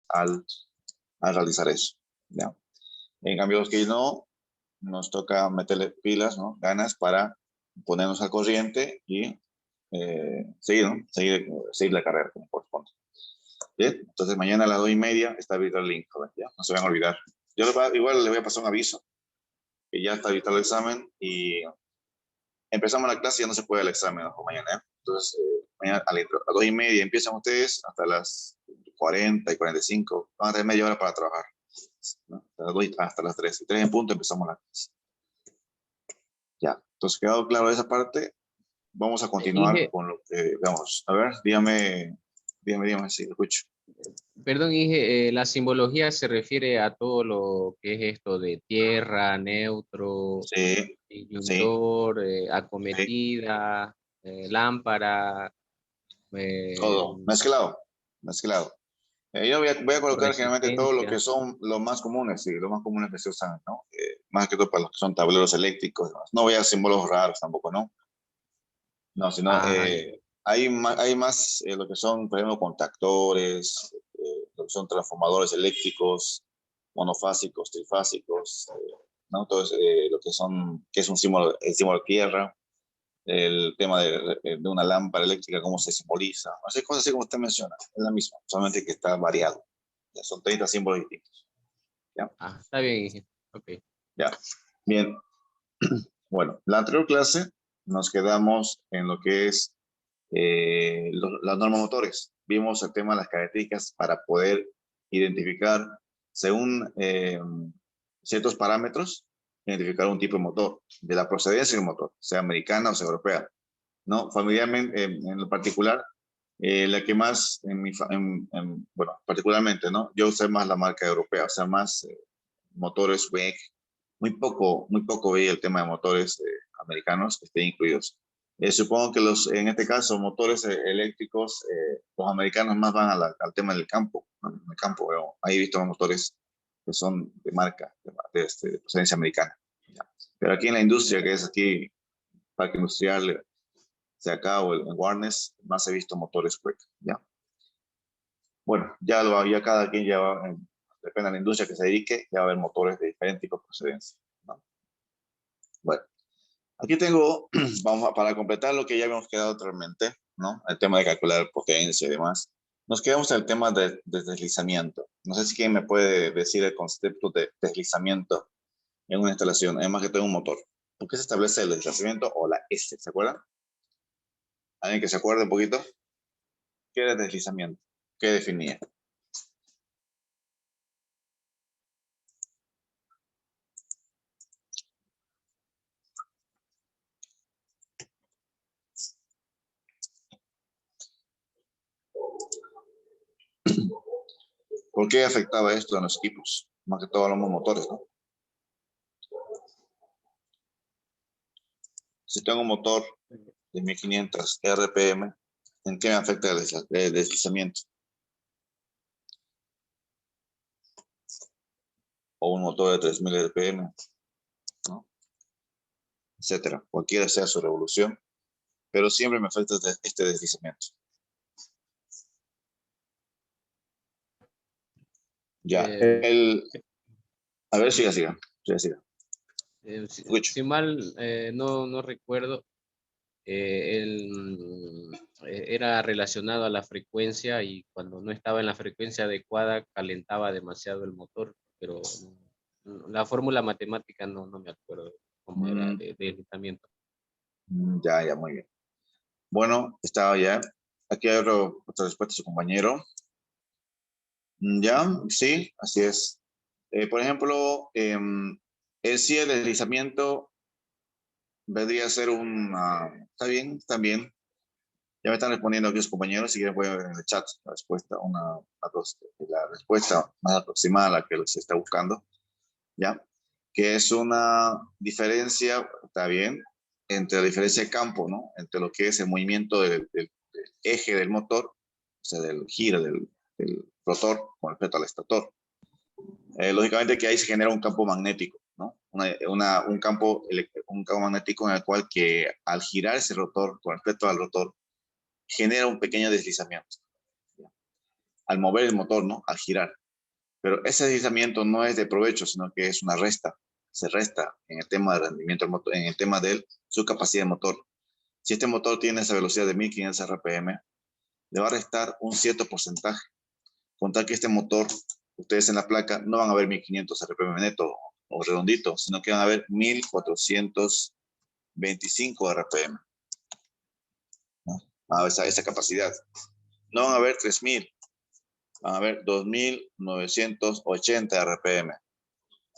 al realizar eso, ¿ya? En cambio, los que no, nos toca meterle pilas, ¿no? Ganas para ponernos al corriente y seguir, ¿no? Seguir la carrera como corresponde. Bien, entonces mañana a las 2:30 está abierto el link, joven, ¿ya? No se van a olvidar. Yo igual le voy a pasar un aviso, que ya está abierto el examen y empezamos la clase y ya no se puede el examen, ¿no? Mañana, ¿eh? Entonces, mañana a las 2:30 empiezan ustedes hasta las 40 y 45, van a tener media hora para trabajar, ¿no? Hasta las 3, y 3 en punto empezamos la clase. Ya, entonces quedado claro esa parte, vamos a continuar con lo que veamos. A ver, dígame si lo escucho. Perdón, Inge, la simbología se refiere a todo lo que es esto de tierra, neutro, Sí, disyuntor, sí, acometida, lámpara, todo, mezclado. Yo voy a colocar generalmente todo lo que resistencia. son los más comunes, sí, los más comunes que se usan, ¿no? Más que todo para los que son tableros eléctricos. No voy a símbolos raros tampoco, ¿no? No, sino Ah, ya. hay más lo que son, por ejemplo, contactores, lo que son transformadores eléctricos, monofásicos, trifásicos, ¿no? Entonces, lo que son, que es un símbolo, el símbolo tierra, el tema de una lámpara eléctrica, cómo se simboliza, así cosas así como usted menciona, es la misma, solamente que está variado. Ya son 30 símbolos distintos. ¿Ya? Ah, está bien, Inge. Ok. Ya. Bien. Bueno, la anterior clase nos quedamos en lo que es las normas motores. Vimos el tema de las características para poder identificar, según ciertos parámetros, identificar un tipo de motor, de la procedencia del motor, sea americana o sea europea. ¿No? Familiarmente, en lo particular, la que más, bueno, particularmente, ¿no? Yo usé más la marca europea, o sea, más motores WEG. Muy poco veía el tema de motores americanos que estén incluidos. Supongo que en este caso, motores eléctricos, los americanos más van al tema del campo, ¿no? En el campo, veo, ahí he visto motores que son de marca, de procedencia americana. ¿Ya? Pero aquí en la industria, que es aquí, parque industrial, sea acá o en Warnes, más he visto motores Quick, ¿ya? Bueno, ya cada quien ya va, depende de la industria que se dedique, ya va a haber motores de diferente tipo de procedencia, ¿no? Bueno, aquí tengo, para completar lo que ya habíamos quedado anteriormente, ¿no? El tema de calcular potencia y demás. Nos quedamos en el tema de deslizamiento. No sé si quién me puede decir el concepto de deslizamiento en una instalación, además que tengo un motor. ¿Por qué se establece el deslizamiento o la S? ¿Se acuerdan? ¿Alguien que se acuerde un poquito? ¿Qué era deslizamiento? ¿Qué definía? ¿Por qué afectaba esto a los equipos? Más que todo a los motores, ¿no? Si tengo un motor de 1500 RPM, ¿en qué me afecta el deslizamiento? O un motor de 3000 RPM, ¿no? Etcétera. Cualquiera sea su revolución, pero siempre me afecta este deslizamiento. Ya, Eh, a ver, siga. Escucho. si mal no recuerdo, era relacionado a la frecuencia y cuando no estaba en la frecuencia adecuada calentaba demasiado el motor, pero la fórmula matemática no me acuerdo cómo era Mm, de deslizamiento. ya, muy bien. Bueno, estaba ya. Aquí hay otra respuesta de su compañero. Ya, sí, así es. Por ejemplo, el sí, el deslizamiento vendría a ser está bien, está bien. Ya me están respondiendo aquí los compañeros, si quieren pueden ver en el chat la respuesta, la respuesta más aproximada a la que se está buscando, ¿ya? Que es una diferencia, está bien, entre la diferencia de campo, ¿no? Entre lo que es el movimiento del eje del motor, o sea, del giro del rotor con respecto al estator. Lógicamente que ahí se genera un campo magnético, ¿no? Un campo magnético en el cual que al girar ese rotor con respecto al rotor genera un pequeño deslizamiento. al mover el motor, ¿no? Al girar. Pero ese deslizamiento no es de provecho, sino que es una resta. Se resta en el tema de rendimiento del motor, en el tema de su capacidad de motor. Si este motor tiene esa velocidad de 1500 RPM, le va a restar un cierto porcentaje. Con tal que este motor, ustedes en la placa no van a ver 1500 RPM neto o redondito, sino que van a ver 1425 RPM. ¿No? Esa capacidad. No van a ver 3000, van a ver 2980 RPM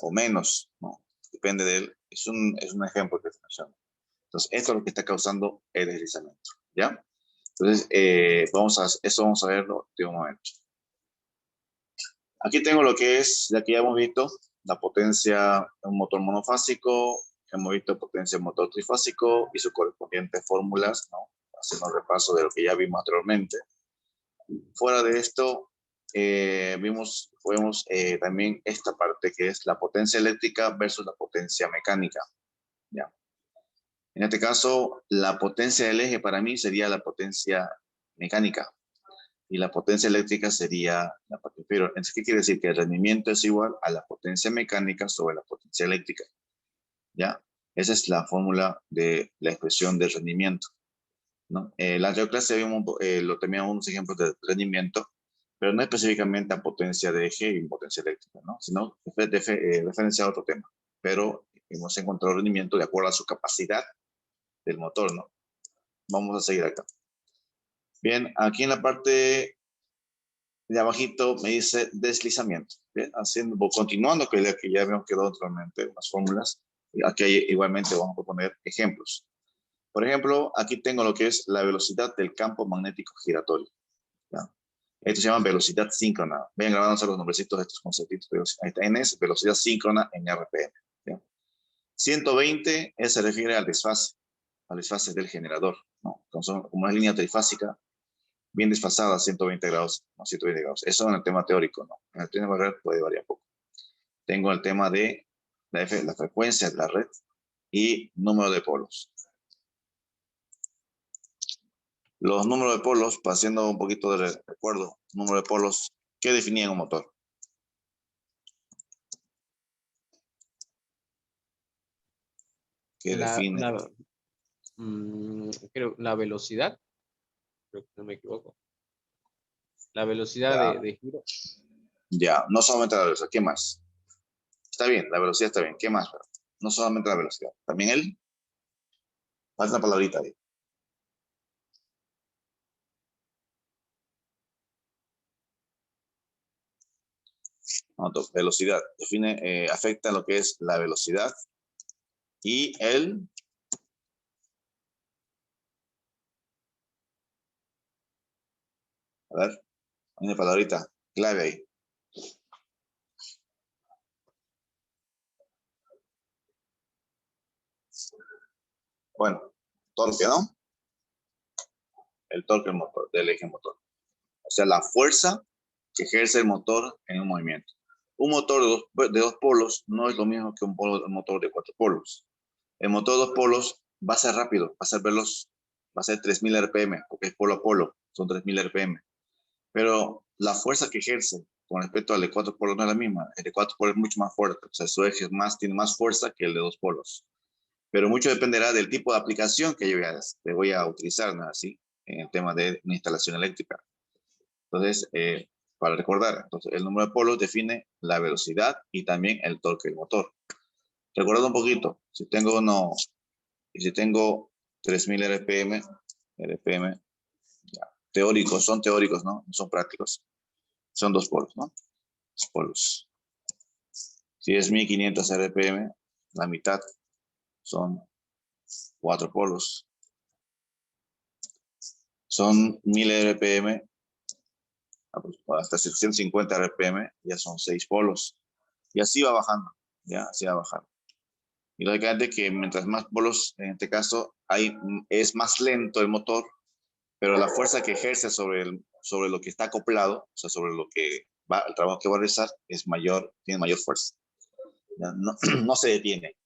o menos, ¿no? Depende de él. Es un ejemplo que estoy mencionando. Entonces, esto es lo que está causando el deslizamiento, ¿ya? Entonces, eso vamos a verlo de un momento. Aquí tengo lo que es, ya que ya hemos visto, la potencia de un motor monofásico, hemos visto potencia de un motor trifásico y sus correspondientes fórmulas, ¿no? Haciendo un repaso de lo que ya vimos anteriormente. Fuera de esto, vemos también esta parte que es la potencia eléctrica versus la potencia mecánica, ¿ya? En este caso, la potencia del eje para mí sería la potencia mecánica y la potencia eléctrica sería la potencia. Pero, ¿qué quiere decir? Que el rendimiento es igual a la potencia mecánica sobre la potencia eléctrica, ¿ya? Esa es la fórmula de la expresión de rendimiento, ¿no? La anterior clase vimos, lo teníamos unos ejemplos de rendimiento, pero no específicamente a potencia de eje y potencia eléctrica, ¿no? Sino referencia a otro tema. Pero hemos encontrado rendimiento de acuerdo a su capacidad del motor, ¿no? Vamos a seguir acá. Bien, aquí en la parte de abajito me dice deslizamiento. Bien, continuando con lo que ya habíamos quedado anteriormente, unas fórmulas. Aquí igualmente vamos a poner ejemplos. Por ejemplo, aquí tengo lo que es la velocidad del campo magnético giratorio, ¿ya? Esto se llama velocidad síncrona. Vayan grabándose los nombrecitos de estos conceptos. Ahí está, N es velocidad síncrona en RPM, ¿ya? 120 se refiere al desfase del generador, ¿no? Entonces, como una línea trifásica, bien desfasada a 120 grados, no 120 grados. Eso en el tema teórico, ¿no? En el tema real puede variar poco. Tengo el tema de la frecuencia de la red y número de polos. Los números de polos, haciendo un poquito de recuerdo, número de polos, ¿qué definían un motor? ¿Qué define? Creo la velocidad, creo que no me equivoco. La velocidad de giro. Ya, no solamente la velocidad, ¿qué más? Está bien, la velocidad está bien, ¿qué más? No solamente la velocidad, también él. Falta una palabrita ahí. Velocidad, define, afecta lo que es la velocidad y el a ver, una palabrita clave ahí. Bueno, torque, ¿no? El torque del motor, del eje motor. O sea, la fuerza que ejerce el motor en un movimiento. Un motor de dos polos no es lo mismo que un motor de 4 polos. El motor de 2 polos va a ser rápido, va a ser veloz, va a ser 3000 RPM, porque es polo a polo, son 3000 RPM. Pero la fuerza que ejerce con respecto al de 4 polos no es la misma. El de 4 polos es mucho más fuerte, o sea, su eje tiene más fuerza que el de 2 polos. Pero mucho dependerá del tipo de aplicación que yo voy a utilizar, ¿no? Así, en el tema de una instalación eléctrica. Entonces, para recordar, entonces, el número de polos define la velocidad y también el torque del motor. Recordando un poquito, si tengo 3000 RPM, ya, son teóricos, ¿no? No son prácticos. Son 2 polos, ¿no? 2 polos. Si es 1500 RPM, la mitad son 4 polos. Son 1000 RPM, hasta 750 RPM, ya son 6 polos. Y así va bajando, ya, así va bajando. Y lógicamente que mientras más polos, en este caso, es más lento el motor, pero la fuerza que ejerce sobre lo que está acoplado, o sea, sobre el trabajo que va a realizar, es mayor, tiene mayor fuerza. Ya, no, no se detiene.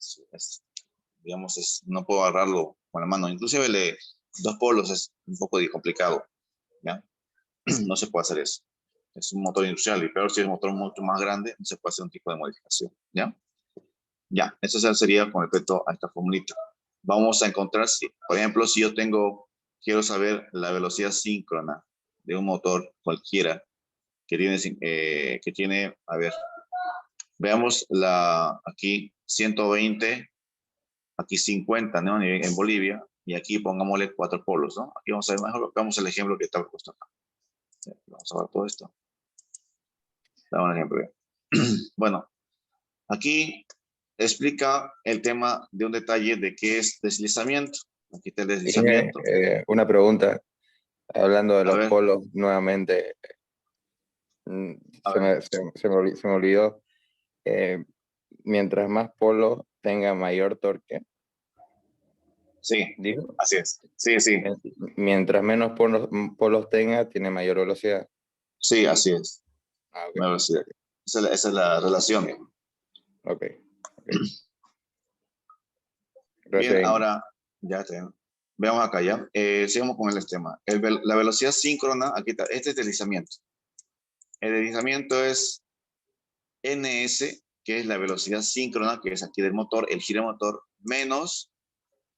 Digamos, no puedo agarrarlo con la mano. Inclusive 2 polos es un poco complicado, ¿ya? No se puede hacer eso. es un motor industrial, y peor si es un motor mucho más grande, no se puede hacer un tipo de modificación, ¿ya? Ya, eso sería con respecto a esta formulita. Vamos a encontrar, si, por ejemplo, si yo quiero saber la velocidad síncrona de un motor cualquiera que tiene, a ver, veamos aquí 120, aquí 50, ¿no? En Bolivia, y aquí pongámosle 4 polos, ¿no? Aquí vamos a ver mejor, vamos al ejemplo que está puesto acá. Vamos a ver todo esto. Damos un ejemplo. Bueno, aquí explica el tema de un detalle de qué es deslizamiento. Aquí está el deslizamiento. Una pregunta, hablando de A los ver, polos nuevamente, a ver. se me olvidó, mientras más polos tenga mayor torque, Sí, digo, así es. Sí, sí, mientras menos polos tenga, tiene mayor velocidad. sí, así es. Ah, ok, Una velocidad. Esa es la relación. ok. Bien, Gracias. ahora ya tenemos. Veamos acá ya. Sigamos con el tema. La velocidad síncrona, aquí está, este es deslizamiento. El deslizamiento es ns, que es la velocidad síncrona, que es aquí del motor, el giro motor, menos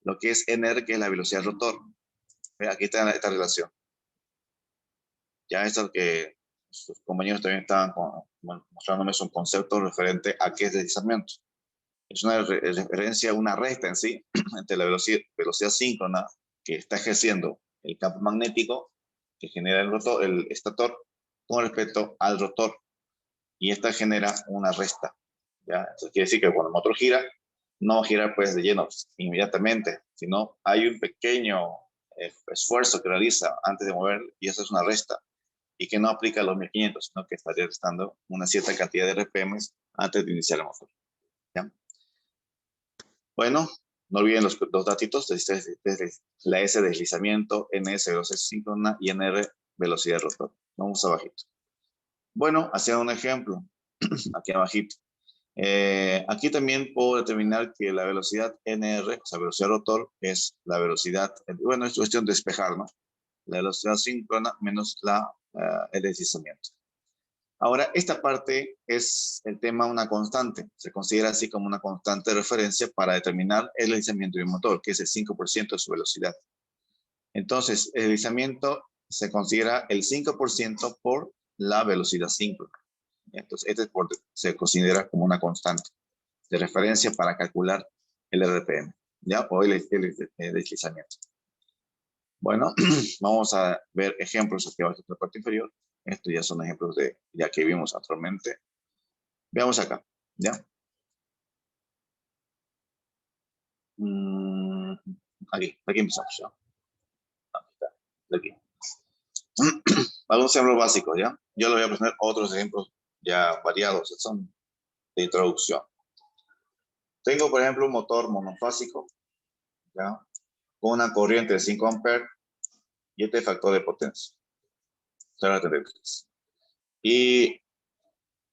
lo que es nr, que es la velocidad rotor. Aquí está esta relación. Ya esto que sus compañeros también estaban mostrándome es un concepto referente a qué es deslizamiento. Es una referencia, una resta en sí, entre la velocidad síncrona que está ejerciendo el campo magnético que genera el estator con respecto al rotor. Y esta genera una resta. ¿Ya? Eso quiere decir que cuando el motor gira, no va a girar pues de lleno inmediatamente, sino hay un pequeño esfuerzo que realiza antes de mover, y eso es una resta, y que no aplica a los 1500, sino que estaría restando una cierta cantidad de RPMs antes de iniciar el motor. ¿Ya? Bueno, no olviden los datitos de la S deslizamiento, NS velocidad síncrona y NR velocidad rotor. Vamos abajito. Bueno, haciendo un ejemplo, aquí abajito. Aquí también puedo determinar que la velocidad NR, o sea, velocidad rotor, es la velocidad, bueno, es cuestión de despejar, ¿no? La velocidad síncrona menos el deslizamiento. Ahora, esta parte es el tema una constante. Se considera así como una constante de referencia para determinar el deslizamiento del motor, que es el 5% de su velocidad. Entonces, el deslizamiento se considera el 5% por la velocidad síncrona. Entonces, se considera como una constante de referencia para calcular el RPM, ¿ya? O el deslizamiento. Bueno, vamos a ver ejemplos aquí abajo en la parte inferior. Estos ya son ejemplos de ya que vimos actualmente. Veamos acá, ¿ya? Aquí empezamos, ¿ya? Aquí está, aquí. Algunos ejemplos básicos, ¿ya? Yo le voy a presentar otros ejemplos ya variados, son de introducción. Tengo, por ejemplo, un motor monofásico, ¿ya? Con una corriente de 5 amperes y este factor de potencia. Y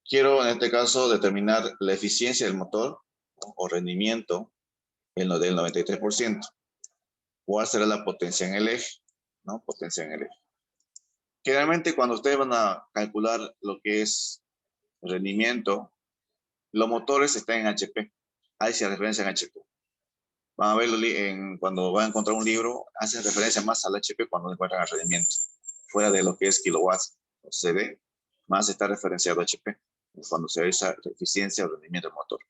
quiero, en este caso, determinar la eficiencia del motor o rendimiento en lo del 93%. ¿Cuál será la potencia en el eje? ¿No? Potencia en el eje. Generalmente, cuando ustedes van a calcular lo que es rendimiento, los motores están en HP. Ahí se referencia en HP. Van a verlo cuando van a encontrar un libro, hacen referencia más al HP cuando encuentran el rendimiento. Fuera de lo que es kilowatts o CD, más está referenciado a HP cuando se ve esa eficiencia o rendimiento del motor.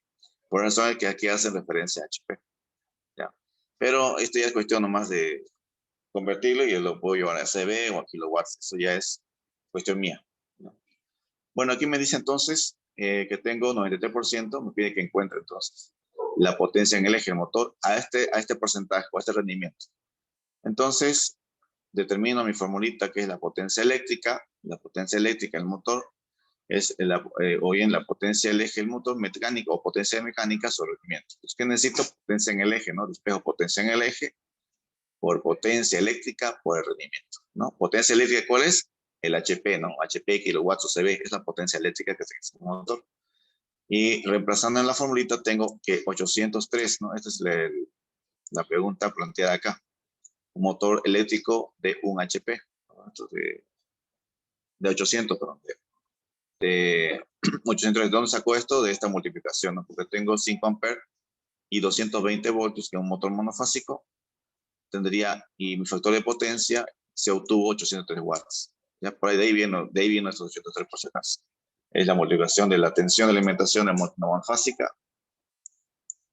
Por eso es que aquí hacen referencia a HP. ¿Ya? Pero esto ya es cuestión nomás de convertirlo y lo puedo llevar a CB o a kilowatts. Eso ya es cuestión mía, ¿no? Bueno, aquí me dice entonces que tengo 93%, me pide que encuentre entonces la potencia en el eje del motor a este porcentaje o a este rendimiento. Entonces, determino mi formulita que es la potencia eléctrica. La potencia eléctrica del motor es o bien la potencia del eje del motor mecánico o potencia mecánica sobre rendimiento. Entonces, ¿qué necesito? Potencia en el eje, ¿no? Despejo potencia en el eje por potencia eléctrica por el rendimiento, ¿no? Potencia eléctrica, ¿cuál es? El HP, ¿no? HP, kilowatts o CV, es la potencia eléctrica que se hace en el motor. Y reemplazando en la formulita tengo que 803, ¿no? Esta es la pregunta planteada acá. Un motor eléctrico de 1 HP, ¿no? Entonces, de 800, perdón, de 800. ¿De dónde saco esto? De esta multiplicación, ¿no? Porque tengo 5 amperes y 220 voltios, que es un motor monofásico, tendría, y mi factor de potencia se obtuvo 803 watts. Ya por ahí, de ahí viene estos 803 por si acaso. Es la multiplicación de la tensión de alimentación monofásica,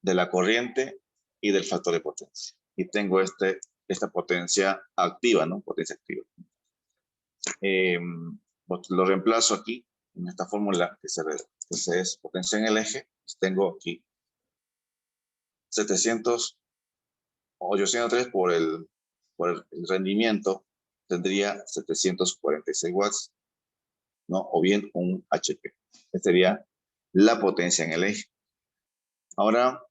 de la corriente y del factor de potencia. Y tengo esta potencia activa, ¿no? Potencia activa. Lo reemplazo aquí, en esta fórmula que es potencia en el eje. Tengo aquí 803 por el rendimiento, tendría 746 watts, ¿no? O bien un HP. Esta sería la potencia en el eje. Ahora,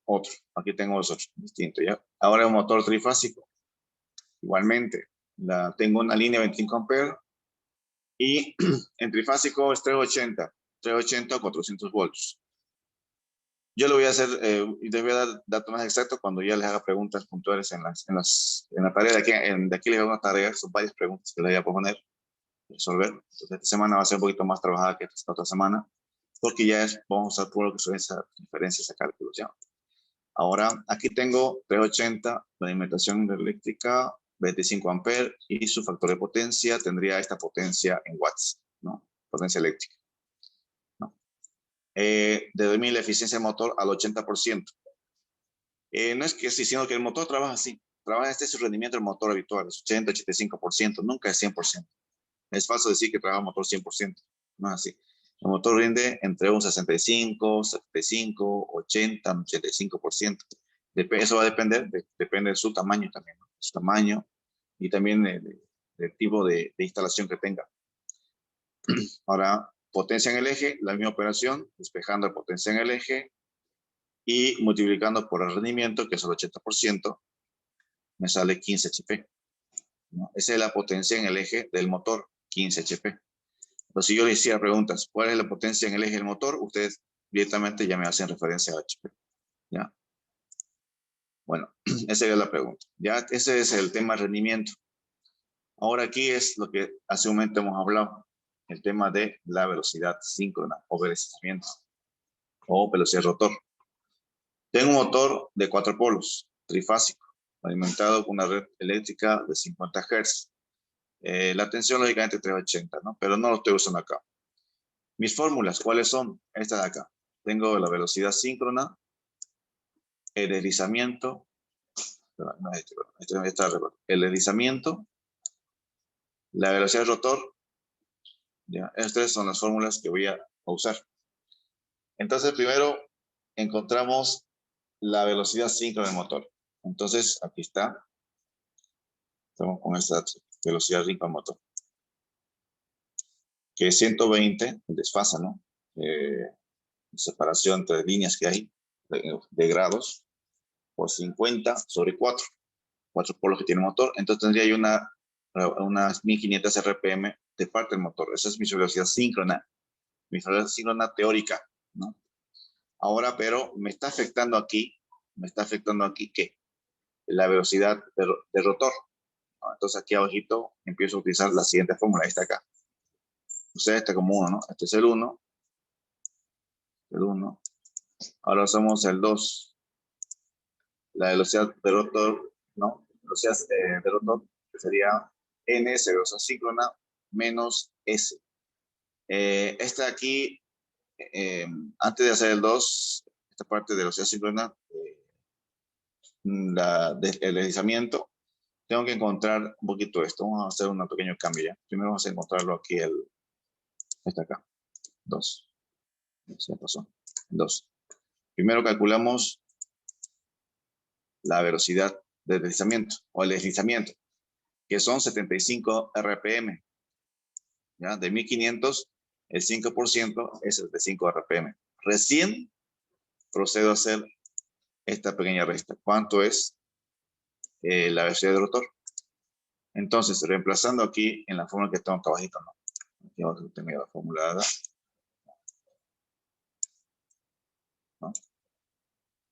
otro. Aquí tengo otro distinto, ¿ya? Ahora un motor trifásico. Igualmente, tengo una línea de 25 amperes y en trifásico es 380 o 400 volts. Yo le voy a hacer, y les voy a dar datos más exactos cuando ya les haga preguntas puntuales en la tarea de aquí. De aquí les hago una tarea, son varias preguntas que les voy a proponer, resolver. Entonces, esta semana va a ser un poquito más trabajada que esta otra semana, porque ya vamos a usar todo lo que son esas diferencias a cálculos, ¿ya? Ahora, aquí tengo 380, la alimentación eléctrica, 25 amperes, y su factor de potencia tendría esta potencia en watts, ¿no? Potencia eléctrica, ¿no? De mi la eficiencia del motor al 80%. No es que sí, sino que el motor trabaja así. Trabaja es su rendimiento del motor habitual, es 80, 85%, nunca es 100%. Es falso decir que trabaja el motor 100%, no es así. El motor rinde entre un 65, 75, 80, 85%. Eso va a depender, depende de su tamaño también, ¿no? Su tamaño y también del tipo de instalación que tenga. Ahora, potencia en el eje, la misma operación, despejando la potencia en el eje y multiplicando por el rendimiento, que es el 80%, me sale 15 HP, ¿no? Esa es la potencia en el eje del motor, 15 HP. Entonces, si yo les hiciera preguntas, ¿cuál es la potencia en el eje del motor? Ustedes directamente ya me hacen referencia a HP, ¿ya? Bueno, esa sería la pregunta. Ya, ese es el tema rendimiento. Ahora aquí es lo que hace un momento hemos hablado, el tema de la velocidad síncrona o deslizamiento o velocidad rotor. Tengo un motor de 4 polos, trifásico, alimentado con una red eléctrica de 50 Hz. La tensión lógicamente 380, ¿no? Pero no lo estoy usando acá. Mis fórmulas, ¿cuáles son? Esta de acá. Tengo la velocidad síncrona, el deslizamiento, el deslizamiento, la velocidad del rotor. ¿Ya? Estas son las fórmulas que voy a usar. Entonces, primero encontramos la velocidad síncrona del motor. Entonces, aquí está. Estamos con esta velocidad síncrona del motor, que es 120, desfasa, ¿no? Separación entre líneas que hay de grados por 50 sobre 4 polos que tiene el motor. Entonces tendría yo unas 1500 RPM de parte del motor. Esa es mi velocidad síncrona teórica, ¿no? Ahora, pero me está afectando aquí ¿qué? La velocidad de rotor, ¿no? Entonces aquí abajito empiezo a utilizar la siguiente fórmula, esta acá. O sea, este como 1, ¿no? Este es el 1. El 1. Ahora usamos el 2. La velocidad de rotor, ¿no? Velocidad de rotor, que sería ns, velocidad síncrona, menos s. Esta de aquí, antes de hacer el 2, esta parte de velocidad síncrona, el deslizamiento, tengo que encontrar un poquito esto. Vamos a hacer un pequeño cambio ya. Primero vamos a encontrarlo aquí, este acá, 2. Se pasó, 2. Primero calculamos la velocidad de deslizamiento o el deslizamiento, que son 75 RPM. ¿Ya? De 1500, el 5% es 75 RPM. Recién procedo a hacer esta pequeña resta. ¿Cuánto es la velocidad del rotor? Entonces, reemplazando aquí en la fórmula que tengo acá abajito, ¿no? Aquí abajo tengo la formulada, ¿no?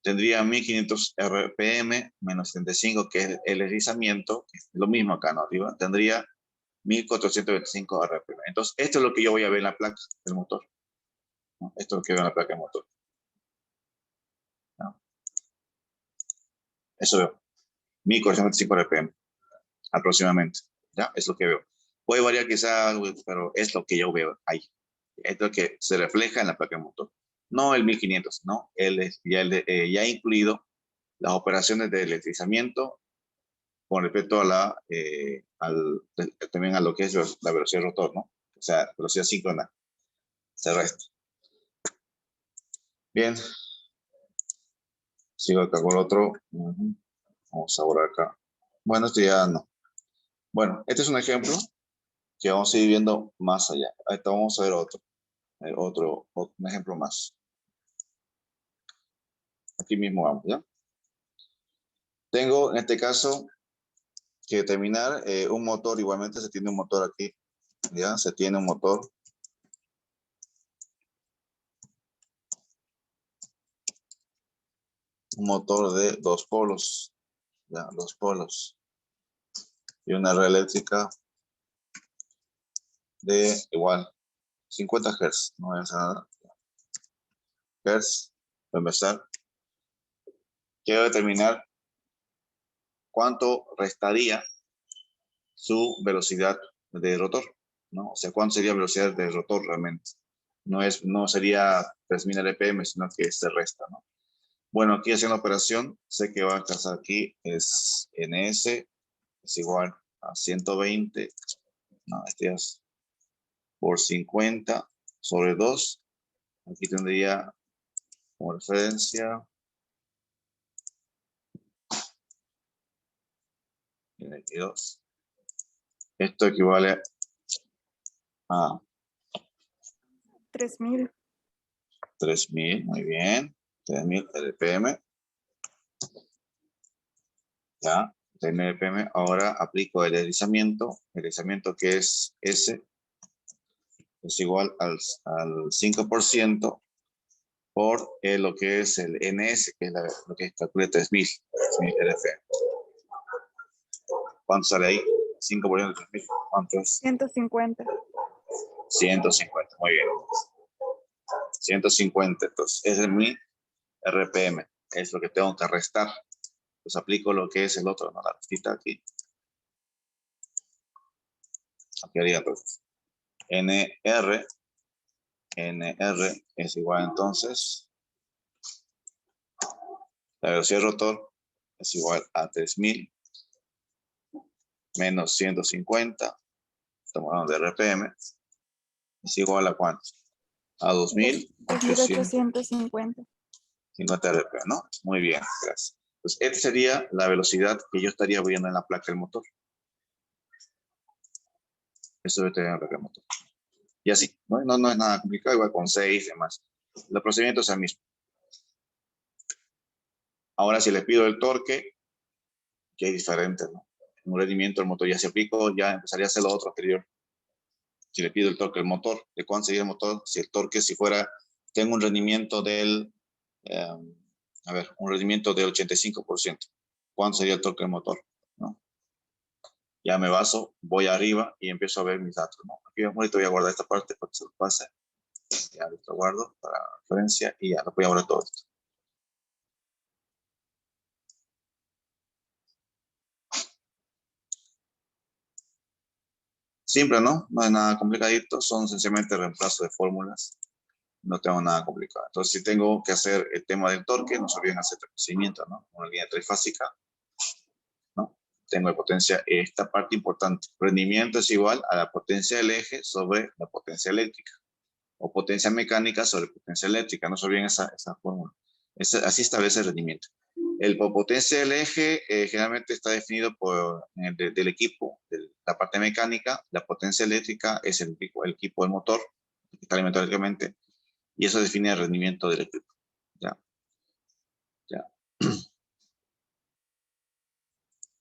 Tendría 1500 RPM menos 75, que es el deslizamiento, que es lo mismo acá, ¿no? Arriba tendría 1425 RPM. Entonces, esto es lo que yo voy a ver en la placa del motor, ¿no? Esto es lo que veo en la placa del motor, ¿no? Eso veo. 1425 RPM, aproximadamente. ¿Ya? Es lo que veo. Puede variar quizás, pero es lo que yo veo ahí. Es lo que se refleja en la placa del motor. No el 1500, ¿no? Ya ha incluido las operaciones de electrizamiento con respecto a también a lo que es la velocidad del rotor, ¿no? O sea, velocidad síncrona. Se resta. Bien. Sigo acá con el otro. Vamos a borrar acá. Bueno, esto ya no. Bueno, este es un ejemplo que vamos a ir viendo más allá. Ahorita vamos a ver un ejemplo más. Aquí mismo vamos, ¿ya? Tengo, en este caso, que determinar un motor. Igualmente se tiene un motor aquí, ¿ya? Se tiene un motor. Un motor de 2 polos, ¿ya? 2 polos. Y una red eléctrica de igual 50 Hz. No voy a hacer nada. Hz, para empezar. Quiero determinar cuánto restaría su velocidad de rotor, ¿no? O sea, cuánto sería velocidad de rotor realmente. No sería 3000 RPM, sino que se resta, ¿no? Bueno, aquí haciendo la operación, sé que va a casar aquí, es NS, es igual a 120, no, este es por 50 sobre 2. Aquí tendría como referencia 22. Esto equivale a 3000. 3000, muy bien. 3000 RPM. Ya, 3000 RPM. Ahora aplico el deslizamiento. El deslizamiento que es S es igual al 5% por lo que es el NS, que es lo que calcula 3000 RPM. ¿Cuánto sale ahí? 5% de 3000. ¿Cuánto es? 150. 150, muy bien. 150, entonces, ese es mi RPM. Es lo que tengo que restar. Pues aplico lo que es el otro, ¿no? La restita aquí. Aquí haría entonces. NR es igual entonces. La velocidad del rotor es igual a 3000 menos 150. Estamos hablando de RPM. Es igual a cuánto? A 2850 RPM, ¿no? Muy bien, gracias. Pues esta sería la velocidad que yo estaría viendo en la placa del motor. Eso debe tener en la placa del motor. Y así, no es nada complicado, igual con 6 y demás. El procedimiento es el mismo. Ahora, si le pido el torque, que es diferente, ¿no? Un rendimiento del motor ya se aplicó, ya empezaría a hacer lo otro anterior. Si le pido el torque del motor, ¿de cuánto sería el motor? Si el torque, si fuera, tengo un rendimiento del, un rendimiento del 85%. ¿Cuánto sería el torque del motor? ¿No? Ya me baso, voy arriba y empiezo a ver mis datos, ¿no? Aquí ahorita voy a guardar esta parte para que se lo pase. Ya lo guardo para referencia y ya lo voy a guardar todo esto. Simple, ¿no? No es nada complicadito, son sencillamente reemplazo de fórmulas. No tengo nada complicado. Entonces, si tengo que hacer el tema del torque, no se olviden hacer el procedimiento, ¿no? Una línea trifásica, ¿no? Tengo de potencia, esta parte importante. Rendimiento es igual a la potencia del eje sobre la potencia eléctrica. O potencia mecánica sobre potencia eléctrica. No se olviden esa fórmula. Así establece el rendimiento. El potencia del eje generalmente está definido del equipo, de la parte mecánica. La potencia eléctrica es el equipo del motor, que está alimentado eléctricamente, y eso define el rendimiento del equipo. Ya.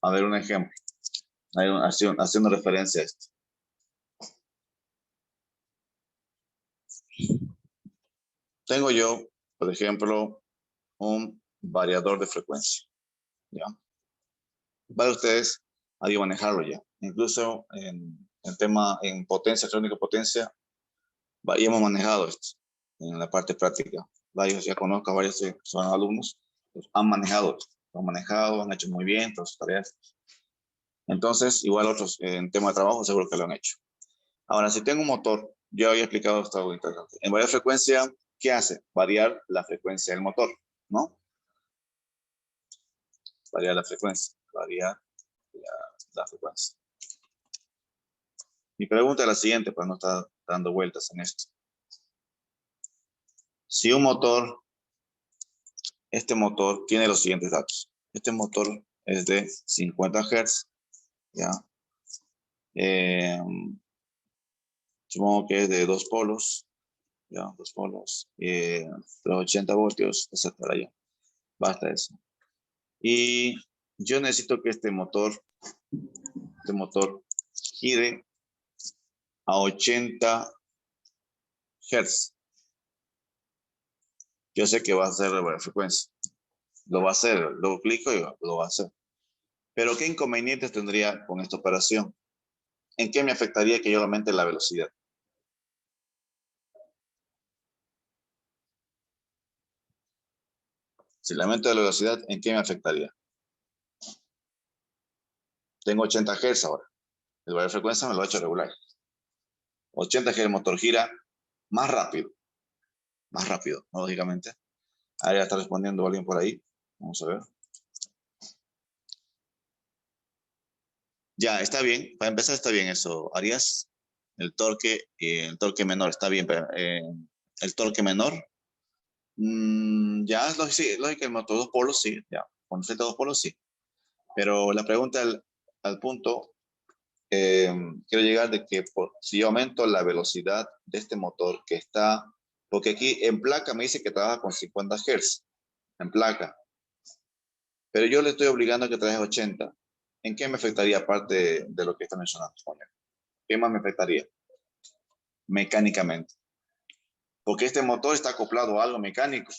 A ver un ejemplo, haciendo referencia a esto. Tengo yo, por ejemplo, un variador de frecuencia. ¿Ya? Para ustedes, hay que manejarlo ya. Incluso en potencia, electrónica potencia, y hemos manejado esto en la parte práctica. Varios, ya conozco a varios que son alumnos, pues, han manejado, han hecho muy bien todas sus tareas. Entonces, igual otros en tema de trabajo seguro que lo han hecho. Ahora, si tengo un motor, yo había explicado esto algo interesante. En variar frecuencia, ¿qué hace? Variar la frecuencia del motor, ¿no? Variar la frecuencia, variar la frecuencia. Mi pregunta es la siguiente, para no estar dando vueltas en esto. Si un motor, este motor tiene los siguientes datos. Este motor es de 50 Hz, ¿ya? Supongo que es de 2 polos, ¿ya? 2 polos, 80 voltios, etcétera, ya. Basta eso. Y yo necesito que este motor gire a 80 Hz. Yo sé que va a ser la frecuencia. Lo va a hacer, lo clico y lo va a hacer. Pero ¿qué inconvenientes tendría con esta operación? ¿En qué me afectaría que yo aumente la velocidad? Si le aumento la velocidad, ¿en qué me afectaría? Tengo 80 Hz ahora. El valor de frecuencia me lo ha hecho regular. 80 Hz el motor gira más rápido, ¿no? Lógicamente. Ahora ya está respondiendo alguien por ahí. Vamos a ver. Ya, está bien. Para empezar está bien eso, Arias. El torque menor está bien. El torque menor, ya, sí, lógico, el motor 2 polos, sí, ya. Con efecto 2 polos, sí. Pero la pregunta al punto, quiero llegar de que si yo aumento la velocidad de este motor que está, porque aquí en placa me dice que trabaja con 50 Hz, en placa. Pero yo le estoy obligando a que trabaje 80. ¿En qué me afectaría aparte de lo que está mencionando? ¿Qué más me afectaría? Mecánicamente. Porque este motor está acoplado a algo mecánico,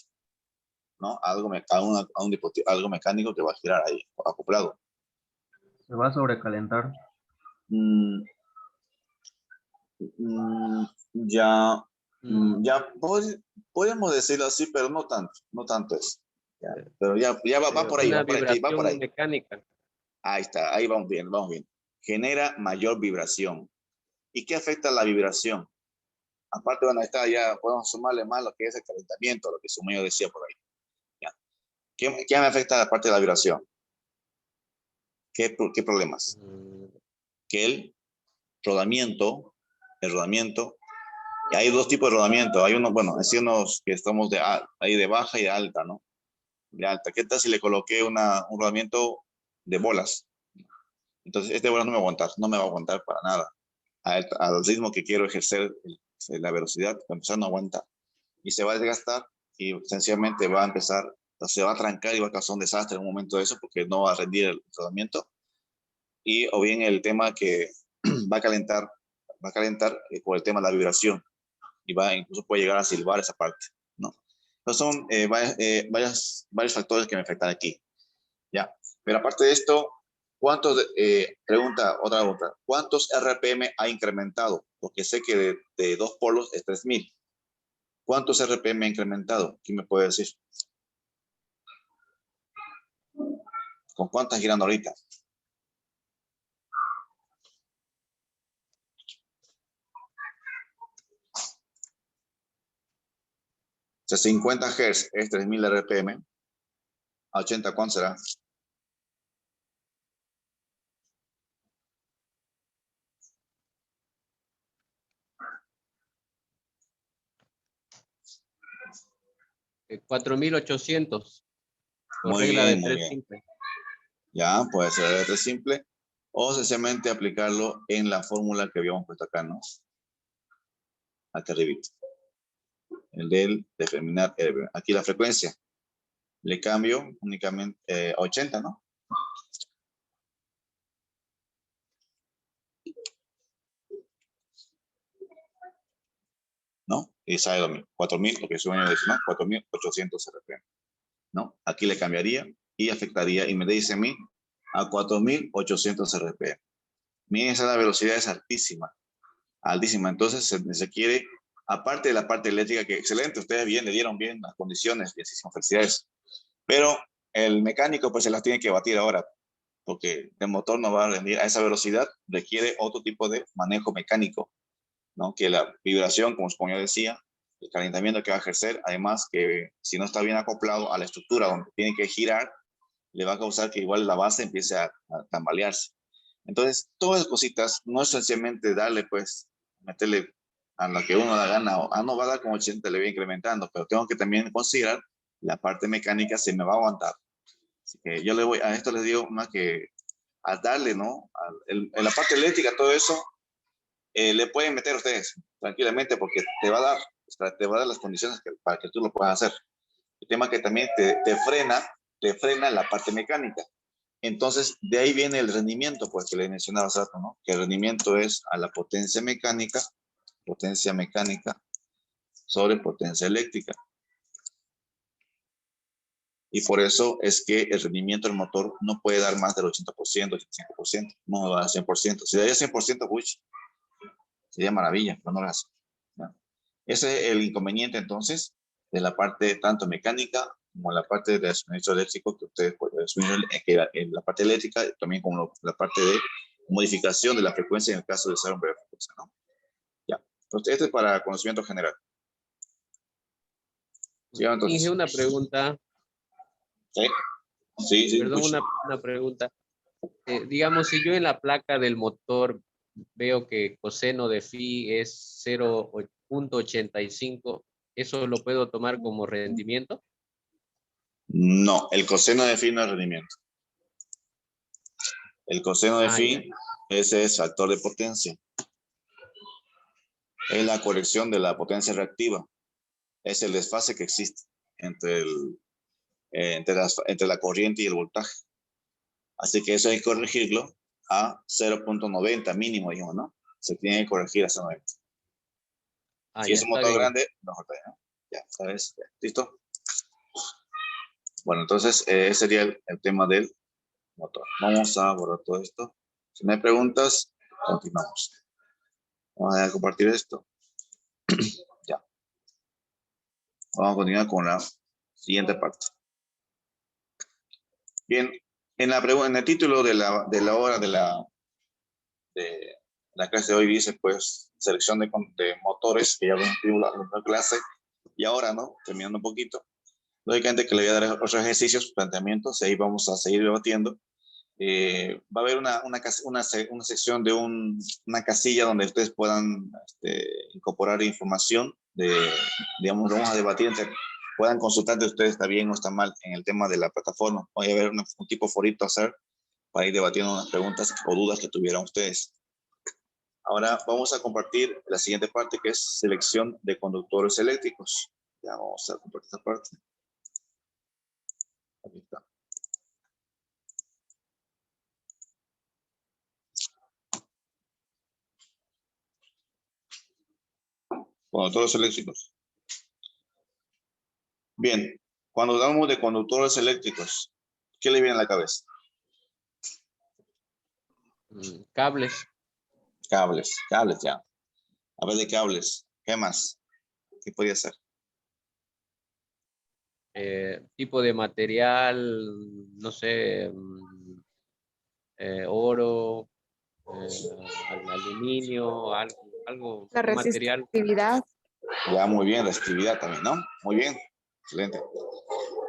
¿no? Algo mecánico que va a girar ahí, acoplado. Se va a sobrecalentar. Ya podemos decirlo así, pero no tanto eso. Ya, pero ya va por ahí, Una va por ahí. mecánica. Ahí está, ahí vamos bien. Genera mayor vibración. ¿Y qué afecta la vibración? Aparte, bueno, está, ya podemos sumarle más lo que es el calentamiento, lo que Sumayo decía por ahí. ¿Ya? ¿Qué me afecta la parte de la vibración? ¿Qué problemas? Que el rodamiento, y hay dos tipos de rodamiento. Hay uno, bueno, así unos que estamos ahí de baja y de alta, ¿no? De alta. ¿Qué tal si le coloqué un rodamiento de bolas? Entonces, este bola no me va a aguantar para nada. Al ritmo que quiero ejercer la velocidad, para empezar no aguanta. Y se va a desgastar y sencillamente va a empezar, se va a trancar y va a causar un desastre en un momento de eso porque no va a rendir el rodamiento. Y o bien el tema que va a calentar por el tema de la vibración y incluso puede llegar a silbar esa parte, ¿no? Entonces son varios factores que me afectan aquí, ¿ya? Pero aparte de esto, ¿cuántos RPM ha incrementado? Porque sé que de 2 polos es 3000. ¿Cuántos RPM ha incrementado? ¿Quién me puede decir? ¿Con cuántas girando ahorita? O sea, 50 Hz es 3000 RPM. A 80, ¿cuánto será? Eh, 4800 por Muy regla bien, de muy 3 bien. simple. Ya, puede ser de simple. O sencillamente aplicarlo en la fórmula que habíamos puesto acá, ¿no? Acá arribita. El del determinar, aquí la frecuencia. Le cambio únicamente 80, ¿no? ¿No? Y sale lo mismo. 4000, porque es un año decimal, 4800 RPM. ¿No? Aquí le cambiaría y afectaría y me dice a mí a 4800 RPM. Miren, esa velocidad es altísima, altísima. Entonces se quiere, aparte de la parte eléctrica, que excelente, ustedes bien, le dieron bien las condiciones, bienísimas, felicidades. Pero el mecánico pues se las tiene que batir ahora, porque el motor no va a rendir a esa velocidad, requiere otro tipo de manejo mecánico, ¿no? Que la vibración, como yo decía, el calentamiento que va a ejercer, además que si no está bien acoplado a la estructura donde tiene que girar, le va a causar que igual la base empiece a tambalearse. Entonces, todas las cositas, no es sencillamente darle, pues, meterle a lo que uno da gana, o, no va a dar como 80, le voy incrementando, pero tengo que también considerar la parte mecánica se me va a aguantar. Así que yo le voy, a esto les digo más que al darle, ¿no? En la parte eléctrica, todo eso, le pueden meter ustedes tranquilamente porque te va a dar las condiciones para que tú lo puedas hacer. El tema que también te frena la parte mecánica. Entonces, de ahí viene el rendimiento, pues que le mencionaba hace rato, ¿no? Que el rendimiento es a la potencia mecánica sobre potencia eléctrica. Y por eso es que el rendimiento del motor no puede dar más del 80%, 85%, no va a dar 100%. Si daría 100%, uy, sería maravilla, pero no lo hace. ¿No? Ese es el inconveniente, entonces, de la parte tanto mecánica como la parte de suministro eléctrico que ustedes pueden asumir en la parte eléctrica, también como la parte de modificación de la frecuencia en el caso de usar un breve frecuencia, ¿no? Ya. Entonces, este es para conocimiento general. ¿Sí? Entonces, Inge, una pregunta. ¿sí? Sí, sí. Perdón, una pregunta. Digamos, si yo en la placa del motor veo que coseno de phi es 0.85, ¿eso lo puedo tomar como rendimiento? No, el coseno de phi no es rendimiento. El coseno de phi, Ya. ese es factor de potencia. Es la corrección de la potencia reactiva. Es el desfase que existe entre, entre la corriente y el voltaje. Así que eso hay que corregirlo a 0.90 mínimo, digamos, ¿no? Se tiene que corregir a 0.90. Si Ya, es un está motor bien. grande, mejor todavía, ¿no? Ya, ¿sabes? Ya, ¿listo? Bueno, entonces ese sería el tema del motor. Vamos a borrar todo esto. Si no hay preguntas, continuamos. Vamos a compartir esto. Ya. Vamos a continuar con la siguiente parte. Bien, en el título de la hora de la clase de hoy dice, pues, selección de motores, que ya vimos la clase, y ahora, ¿no? Terminando un poquito. Lógicamente que le voy a dar otros ejercicios, planteamientos, y ahí vamos a seguir debatiendo. Va a haber una sección de una casilla donde ustedes puedan incorporar información digamos, vamos a debatir, puedan consultar de ustedes está bien o está mal en el tema de la plataforma. Voy a ver un tipo forito a hacer para ir debatiendo unas preguntas o dudas que tuvieran ustedes. Ahora vamos a compartir la siguiente parte que es selección de conductores eléctricos. Ya vamos a compartir esta parte. Aquí está. Conductores eléctricos. Bien, cuando hablamos de conductores eléctricos, ¿qué le viene a la cabeza? Cables. Cables, ya. A ver de cables, ¿qué más? ¿Qué podría ser? Tipo de material, no sé, oro, aluminio, algo, La un material. resistividad. Ya, muy bien, resistividad también, ¿no? Muy bien, excelente.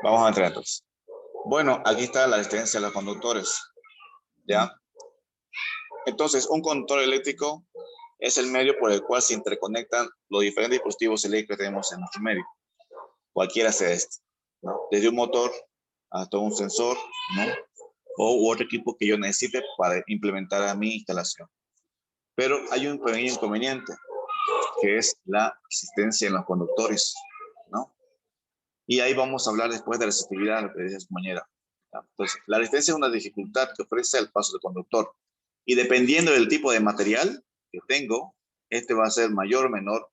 Vamos a entrar entonces. Bueno, aquí está la resistencia de los conductores, ¿ya? Entonces, un conductor eléctrico es el medio por el cual se interconectan los diferentes dispositivos eléctricos que tenemos en nuestro medio. Cualquiera sea este, ¿no? Desde un motor hasta un sensor, ¿no? O otro equipo que yo necesite para implementar a mi instalación. Pero hay un pequeño inconveniente, que es la resistencia en los conductores, ¿no? Y ahí vamos a hablar después de resistividad, lo que decía su compañera. Entonces, la resistencia es una dificultad que ofrece el paso del conductor. Y dependiendo del tipo de material que tengo, este va a ser mayor o menor,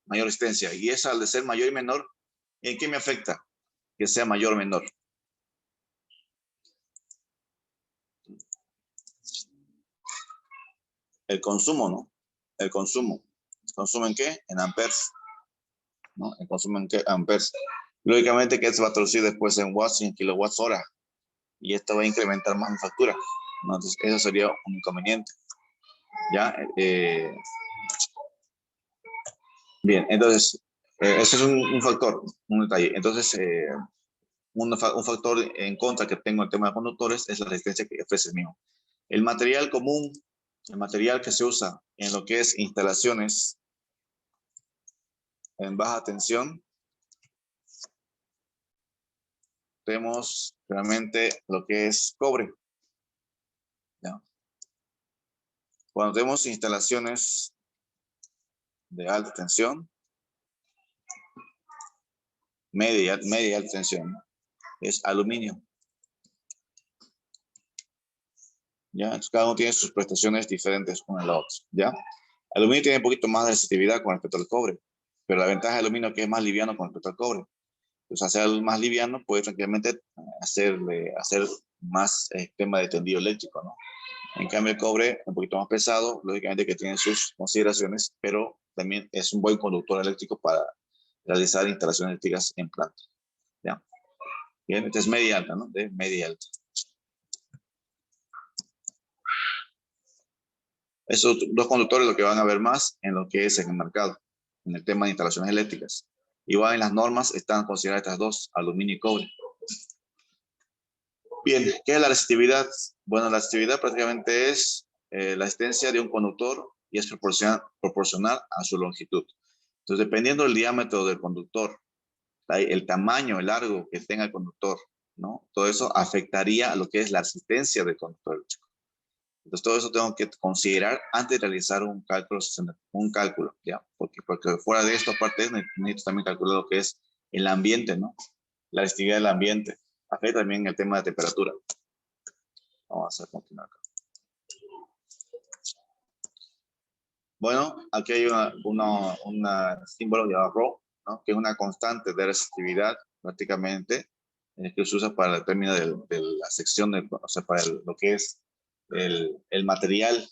mayor resistencia. Y esa, al de ser mayor y menor, ¿en qué me afecta? Que sea mayor o menor. el consumo, ¿no? El consumo. ¿El consumo en qué? En amperes, ¿no? El consumo en qué? Amperes. Lógicamente que se va a traducir después en watts y en kilowatts hora. Y esto va a incrementar más mi factura, ¿no? Entonces, eso sería un inconveniente. ¿Ya? Bien, entonces, ese es un factor, un detalle. Entonces, un factor en contra que tengo en el tema de conductores es la resistencia que ofrece el mismo. El material común, el material que se usa en lo que es instalaciones en baja tensión, tenemos realmente lo que es cobre. ¿Ya? Cuando tenemos instalaciones de alta tensión, media y alta tensión, es aluminio. ¿Ya? Entonces, cada uno tiene sus prestaciones diferentes una a la otra. ¿Ya? Aluminio tiene un poquito más de resistividad con respecto al cobre, pero la ventaja del aluminio es que es más liviano con respecto al cobre. Entonces, hacer más liviano puede tranquilamente hacer más tema de tendido eléctrico, ¿no? En cambio, el cobre un poquito más pesado, lógicamente que tiene sus consideraciones, pero también es un buen conductor eléctrico para realizar instalaciones eléctricas en planta. ¿Ya? Bien, esta es media alta, ¿no? De media alta. Esos dos conductores lo que van a ver más en lo que es en el mercado, en el tema de instalaciones eléctricas. Igual en las normas están consideradas estas dos, aluminio y cobre. Bien, ¿qué es la resistividad? Bueno, la resistividad prácticamente es la resistencia de un conductor y es proporcional a su longitud. Entonces, dependiendo del diámetro del conductor, el tamaño, el largo que tenga el conductor, ¿no? Todo eso afectaría a lo que es la resistencia del conductor eléctrico. Entonces, todo eso tengo que considerar antes de realizar un cálculo, ¿ya? Porque fuera de esto, aparte de eso, necesito también calcular lo que es el ambiente, ¿no? La resistividad del ambiente. Afecta también el tema de temperatura. Vamos a continuar acá. Bueno, aquí hay un símbolo llamado ρ, ¿no? Que es una constante de resistividad prácticamente, que se usa para el término de la sección, o sea, para lo que es el material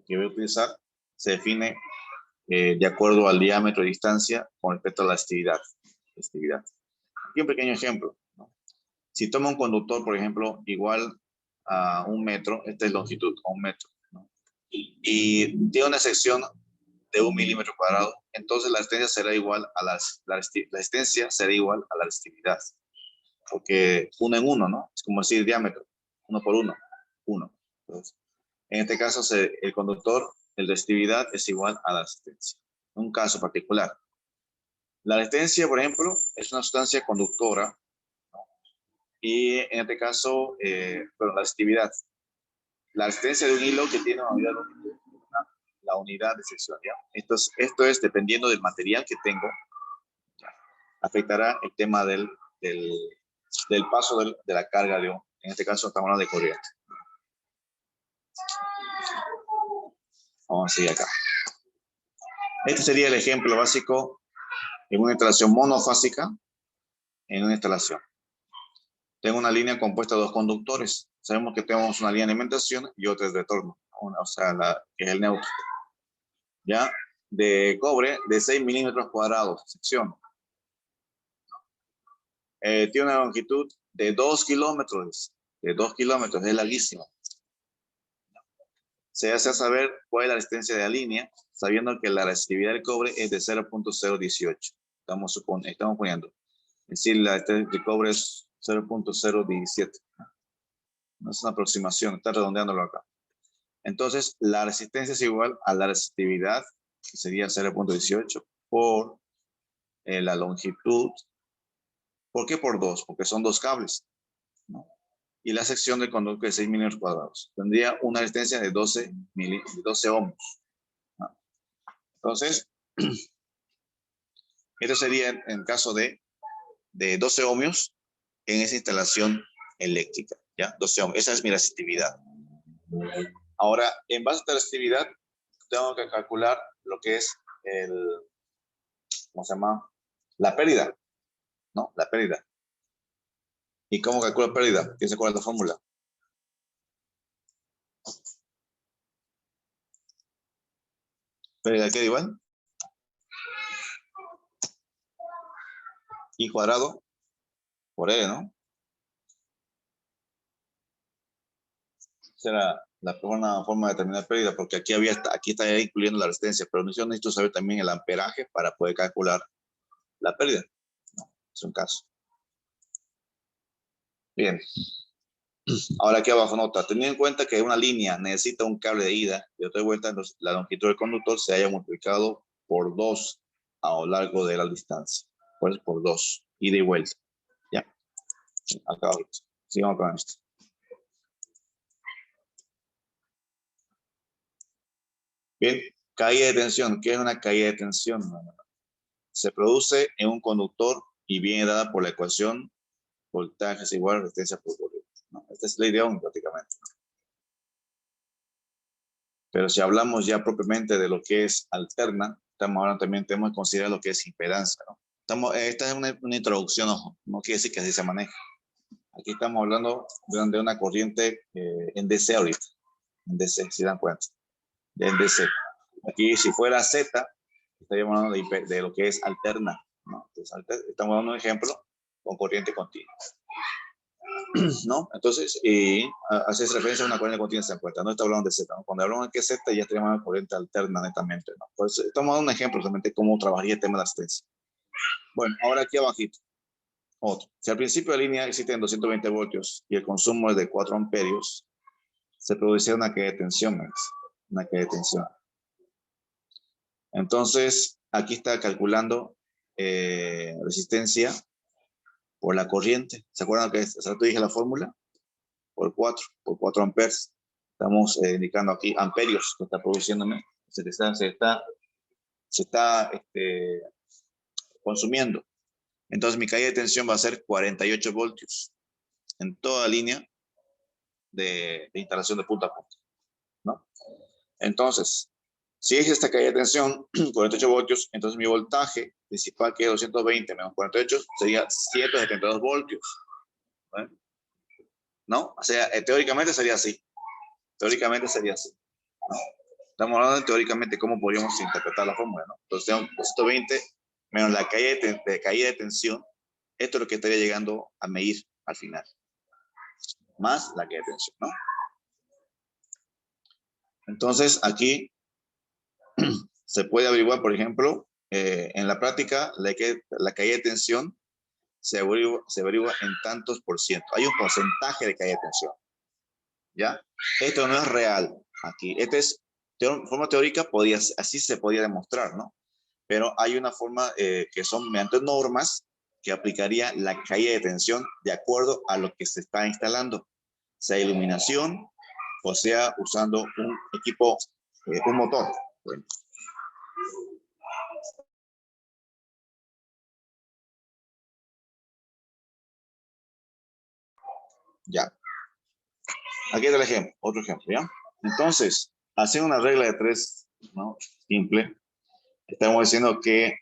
que voy a utilizar, se define de acuerdo al diámetro y distancia con respecto a la resistividad. Aquí un pequeño ejemplo, ¿no? Si tomo un conductor, por ejemplo, igual a 1 metro, esta es longitud, a 1 metro, ¿no? Y tiene una sección de 1 milímetro cuadrado, entonces la resistencia será igual a la resistencia será igual a la resistividad, porque 1 en 1, ¿no? Es como decir diámetro, 1 por 1, 1. Entonces, en este caso, el conductor, el resistividad es igual a la resistencia. Un caso particular. La resistencia, por ejemplo, es una sustancia conductora, ¿no? Y en este caso, la resistividad. La resistencia de un hilo que tiene una unidad de longitud, la unidad de sección, ¿ya? Esto es dependiendo del material que tengo, ¿ya? Afectará el tema del paso de la carga en este caso estamos hablando de corriente. Vamos a seguir acá. Este sería el ejemplo básico en una instalación monofásica, en una instalación. Tengo una línea compuesta de dos conductores. Sabemos que tenemos una línea de alimentación y otra de retorno, o sea, que es el neutro. ¿Ya? De cobre de 6 milímetros cuadrados, sección. Tiene una longitud de 2 kilómetros. De 2 kilómetros, es larguísima. Se hace saber cuál es la resistencia de la línea, sabiendo que la resistividad del cobre es de 0.018. Estamos poniendo. Es decir, la resistencia del cobre es 0.017. No es una aproximación, está redondeándolo acá. Entonces, la resistencia es igual a la resistividad, que sería 0.18, por la longitud. ¿Por qué por 2? Porque son 2 cables, ¿no? Y la sección del conducto de 6 milímetros cuadrados. Tendría una resistencia de 12 ohms, ¿no? Entonces, esto sería en caso de 12 ohmios en esa instalación eléctrica, ¿ya? 12 ohmios. Esa es mi resistividad. Ahora, en base a esta resistividad, tengo que calcular lo que es ¿cómo se llama? La pérdida, ¿no? La pérdida. ¿Y cómo calculo la pérdida? ¿Quién se acuerda de la fórmula? pérdida queda igual. I cuadrado por L, ¿no? Será la forma de determinar pérdida, porque aquí está incluyendo la resistencia, pero yo necesito saber también el amperaje para poder calcular la pérdida. No, es un caso. Bien. Ahora aquí abajo nota, teniendo en cuenta que una línea necesita un cable de ida y otra de vuelta, entonces la longitud del conductor se haya multiplicado por 2 a lo largo de la distancia. Pues por 2, ida y vuelta. Ya. Acá abajo. Sigamos con esto. Bien, caída de tensión. ¿Qué es una caída de tensión? Se produce en un conductor y viene dada por la ecuación voltaje es igual a resistencia por corriente, ¿no? Esta es la idea prácticamente. Pero si hablamos ya propiamente de lo que es alterna, también tenemos que considerar lo que es impedancia, ¿no? Esta es una introducción, ojo, no quiere decir que así se maneja. Aquí estamos hablando de una corriente en DC ahorita, en DC, si dan cuenta, en DC. Aquí si fuera Z, estaríamos hablando de lo que es alterna, ¿no? Entonces, estamos dando un ejemplo con corriente continua, ¿no? Entonces, hace referencia a una corriente continua, se dan cuenta, no está hablando de Z, ¿no? Cuando hablamos de que Z, ya estaríamos hablando de corriente alterna netamente, ¿no? Por eso estamos dando un ejemplo solamente de cómo trabajaría el tema de la asistencia. Bueno, ahora aquí abajito, otro. Si al principio de línea existen 220 voltios y el consumo es de 4 amperios, se produce una caída de tensión, una caída de tensión. Entonces, aquí está calculando resistencia por la corriente. ¿Se acuerdan que te dije la fórmula? Por 4 amperes. Estamos indicando aquí amperios que está produciéndome. Se está consumiendo. Entonces, mi caída de tensión va a ser 48 voltios en toda línea de instalación de punta a punta, ¿no? Entonces, si es esta caída de tensión, 48 voltios, entonces mi voltaje principal, que es 220 menos 48, sería 172 voltios. ¿No? O sea, teóricamente sería así. Teóricamente sería así, ¿no? Estamos hablando de, teóricamente cómo podríamos interpretar la fórmula, ¿no? Entonces, 220 menos la caída de tensión, esto es lo que estaría llegando a medir al final. Más la caída de tensión, ¿no? Entonces, aquí se puede averiguar, por ejemplo, en la práctica, la caída de tensión se averigua en tantos por ciento. Hay un porcentaje de caída de tensión, ¿ya? Esto no es real aquí. Esta es forma teórica, así se podía demostrar, ¿no? Pero hay una forma que son mediante normas que aplicaría la caída de tensión de acuerdo a lo que se está instalando, sea iluminación o sea usando un equipo, un motor. Bueno. Ya. Aquí está el ejemplo, otro ejemplo, ¿ya? Entonces, haciendo una regla de 3, ¿no? Simple, estamos diciendo que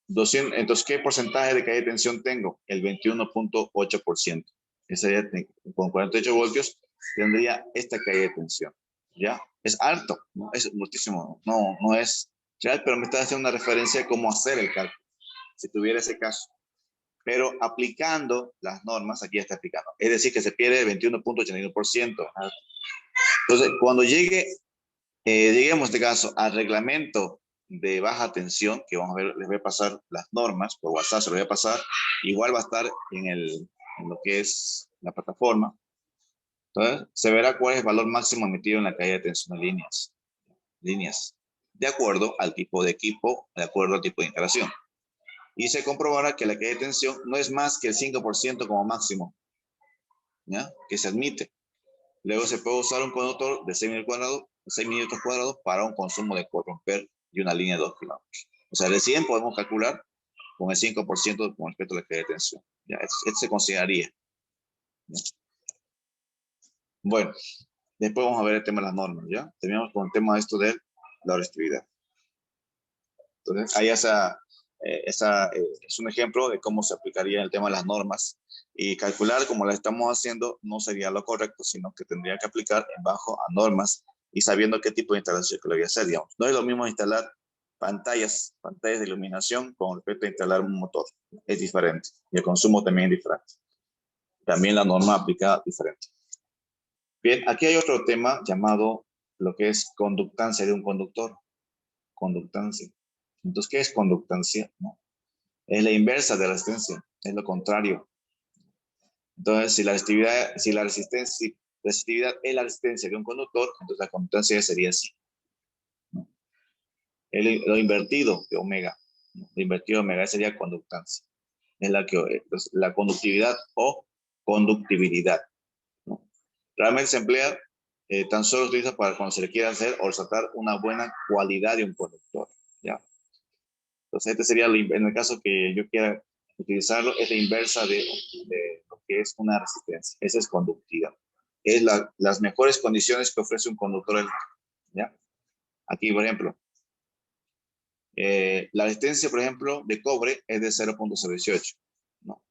200, entonces, ¿qué porcentaje de caída de tensión tengo? El 21.8%. Ese con 48 voltios tendría esta caída de tensión, ¿ya? Es alto, ¿no? Es muchísimo, no es real, pero me está haciendo una referencia de cómo hacer el cálculo, si tuviera ese caso. Pero aplicando las normas, aquí ya está aplicando. Es decir, que se pierde 21.81%. Entonces, cuando lleguemos en este caso al reglamento de baja tensión, que vamos a ver, les voy a pasar las normas, por WhatsApp se lo voy a pasar, igual va a estar en lo que es la plataforma. Entonces, se verá cuál es el valor máximo emitido en la caída de tensión de líneas, de acuerdo al tipo de equipo, de acuerdo al tipo de instalación. Y se comprobará que la caída de tensión no es más que el 5% como máximo, ¿ya? Que se admite. Luego se puede usar un conductor de 6 milímetros cuadrados para un consumo de 4 amperes y una línea de 2 kilómetros. O sea, recién podemos calcular con el 5% con respecto a la caída de tensión. ¿Ya? Esto se consideraría. ¿Ya? Bueno, después vamos a ver el tema de las normas, ¿ya? Terminamos con el tema de esto de la resistividad. Entonces, ahí es un ejemplo de cómo se aplicaría el tema de las normas. Y calcular como la estamos haciendo no sería lo correcto, sino que tendría que aplicar bajo a normas y sabiendo qué tipo de instalación que le voy a hacer, digamos. No es lo mismo instalar pantallas de iluminación con respecto a instalar un motor. Es diferente. Y el consumo también es diferente. También la norma aplicada es diferente. Bien, aquí hay otro tema llamado lo que es conductancia de un conductor. Conductancia. Entonces, ¿qué es conductancia? ¿No? Es la inversa de la resistencia. Es lo contrario. Entonces, si la resistividad es la resistencia de un conductor, entonces la conductancia sería así. ¿No? Lo invertido de omega. ¿No? Lo invertido de omega sería conductancia. Es la conductividad o conductibilidad. ¿No? Realmente se emplea, tan solo se utiliza para cuando se le quiere hacer o resaltar una buena cualidad de un conductor. ¿Ya? Entonces, este sería, en el caso que yo quiera utilizarlo, es la inversa de lo que es una resistencia. Esa es conductividad. Es las mejores condiciones que ofrece un conductor eléctrico. ¿Ya? Aquí, por ejemplo, la resistencia, por ejemplo, de cobre es de 0.018. ¿No?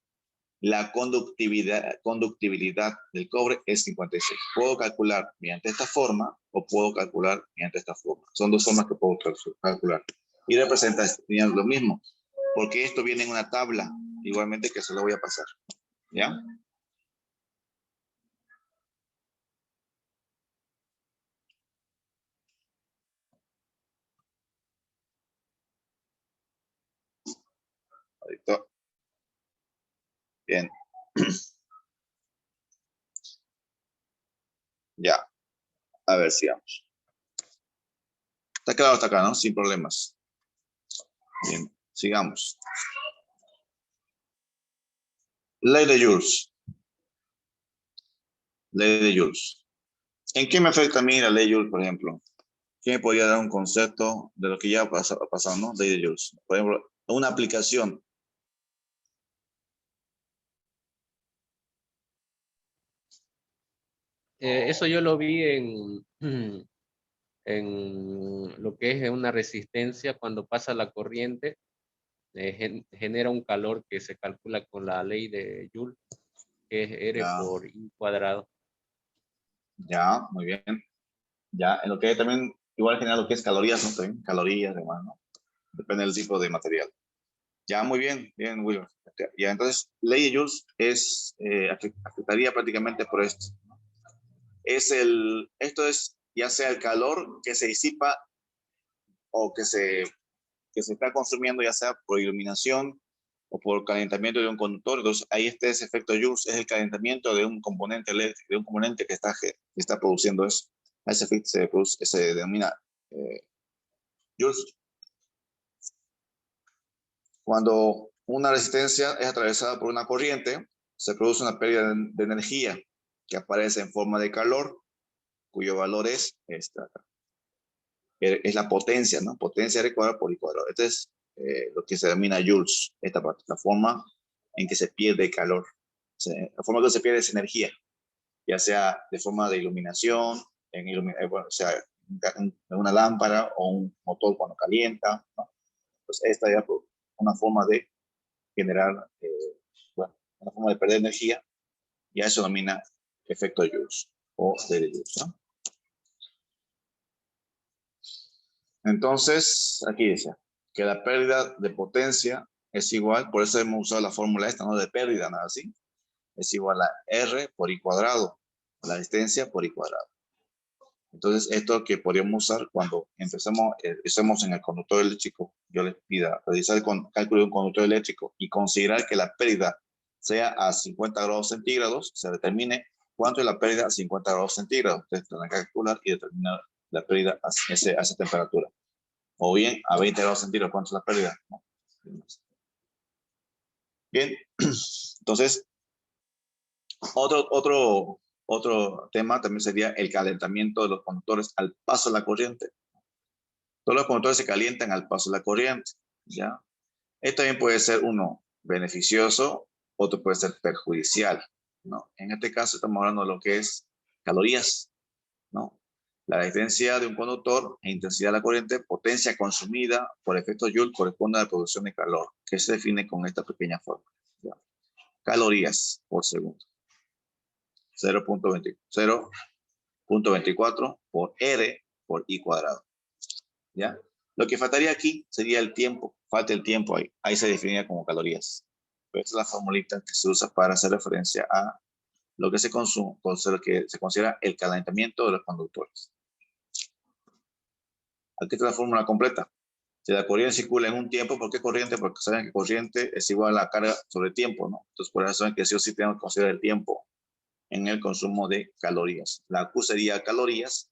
La conductibilidad del cobre es 56. Puedo calcular mediante esta forma o puedo calcular mediante esta forma. Son dos formas que puedo calcular. Y representa lo mismo, porque esto viene en una tabla, igualmente que se lo voy a pasar. ¿Ya? Ahorita. Bien. Ya. A ver, sigamos. Está claro hasta acá, ¿no? Sin problemas. Bien, sigamos. Ley de Joules. Ley de Joules. ¿En qué me afecta a mí la ley de Joules, por ejemplo? ¿Quién me podría dar un concepto de lo que ya ha pasado, ¿no? Ley de Joules. Por ejemplo, una aplicación. Eso yo lo vi en lo que es una resistencia cuando pasa la corriente, genera un calor que se calcula con la ley de Joule, que es R Ya, por I cuadrado. ya, muy bien. Ya, en lo que también, igual genera lo que es calorías, ¿no? También calorías, demás, ¿no? Depende del tipo de material. Ya, muy bien, bien, William. Ya, entonces, ley de Joules afectaría prácticamente por esto. Esto es ya sea el calor que se disipa o que se está consumiendo, ya sea por iluminación o por calentamiento de un conductor. Entonces, ahí está ese efecto Joules, es el calentamiento de un componente eléctrico, de un componente que está produciendo eso. A ese efecto se denomina Joules. Cuando una resistencia es atravesada por una corriente, se produce una pérdida de energía que aparece en forma de calor, cuyo valor es la potencia, ¿no? Potencia R cuadrado por I cuadrado. Este es lo que se denomina joules, esta parte, la forma en que se pierde calor. La forma en que se pierde es energía, ya sea de forma de iluminación, bueno, o sea, en una lámpara o un motor cuando calienta, ¿no? Pues esta ya es una forma de generar, bueno, una forma de perder energía, y a eso denomina efecto Joules o de Joules, ¿no? Entonces, aquí dice que la pérdida de potencia es igual, por eso hemos usado la fórmula esta, no de pérdida, nada así, es igual a R por I cuadrado, la resistencia por I cuadrado. Entonces, esto que podríamos usar cuando empecemos en el conductor eléctrico, yo les pida realizar el cálculo de un conductor eléctrico y considerar que la pérdida sea a 50 grados centígrados, se determine cuánto es la pérdida a 50 grados centígrados. Ustedes tendrán que calcular y determinar la pérdida a esa temperatura. O bien a 20 grados centígrados, ¿cuánto es la pérdida? No. Bien, entonces, otro tema también sería el calentamiento de los conductores al paso de la corriente. Todos los conductores se calientan al paso de la corriente, ¿ya? Esto también puede ser uno beneficioso, otro puede ser perjudicial, ¿no? En este caso estamos hablando de lo que es calorías, ¿no? La resistencia de un conductor e intensidad de la corriente, potencia consumida por efecto Joule corresponde a la producción de calor, que se define con esta pequeña forma, ¿ya? Calorías por segundo. 0.20 .24 por R por I cuadrado. ¿Ya? Lo que faltaría aquí sería el tiempo. Falta el tiempo ahí. Ahí se definiría como calorías. Pero esta es la formulita que se usa para hacer referencia a lo que se consume, lo que se considera el calentamiento de los conductores. Aquí está la fórmula completa. Si la corriente circula en un tiempo, ¿por qué corriente? Porque saben que corriente es igual a la carga sobre tiempo, ¿no? Entonces, por eso saben que sí o sí tenemos que considerar el tiempo en el consumo de calorías. La Q sería calorías,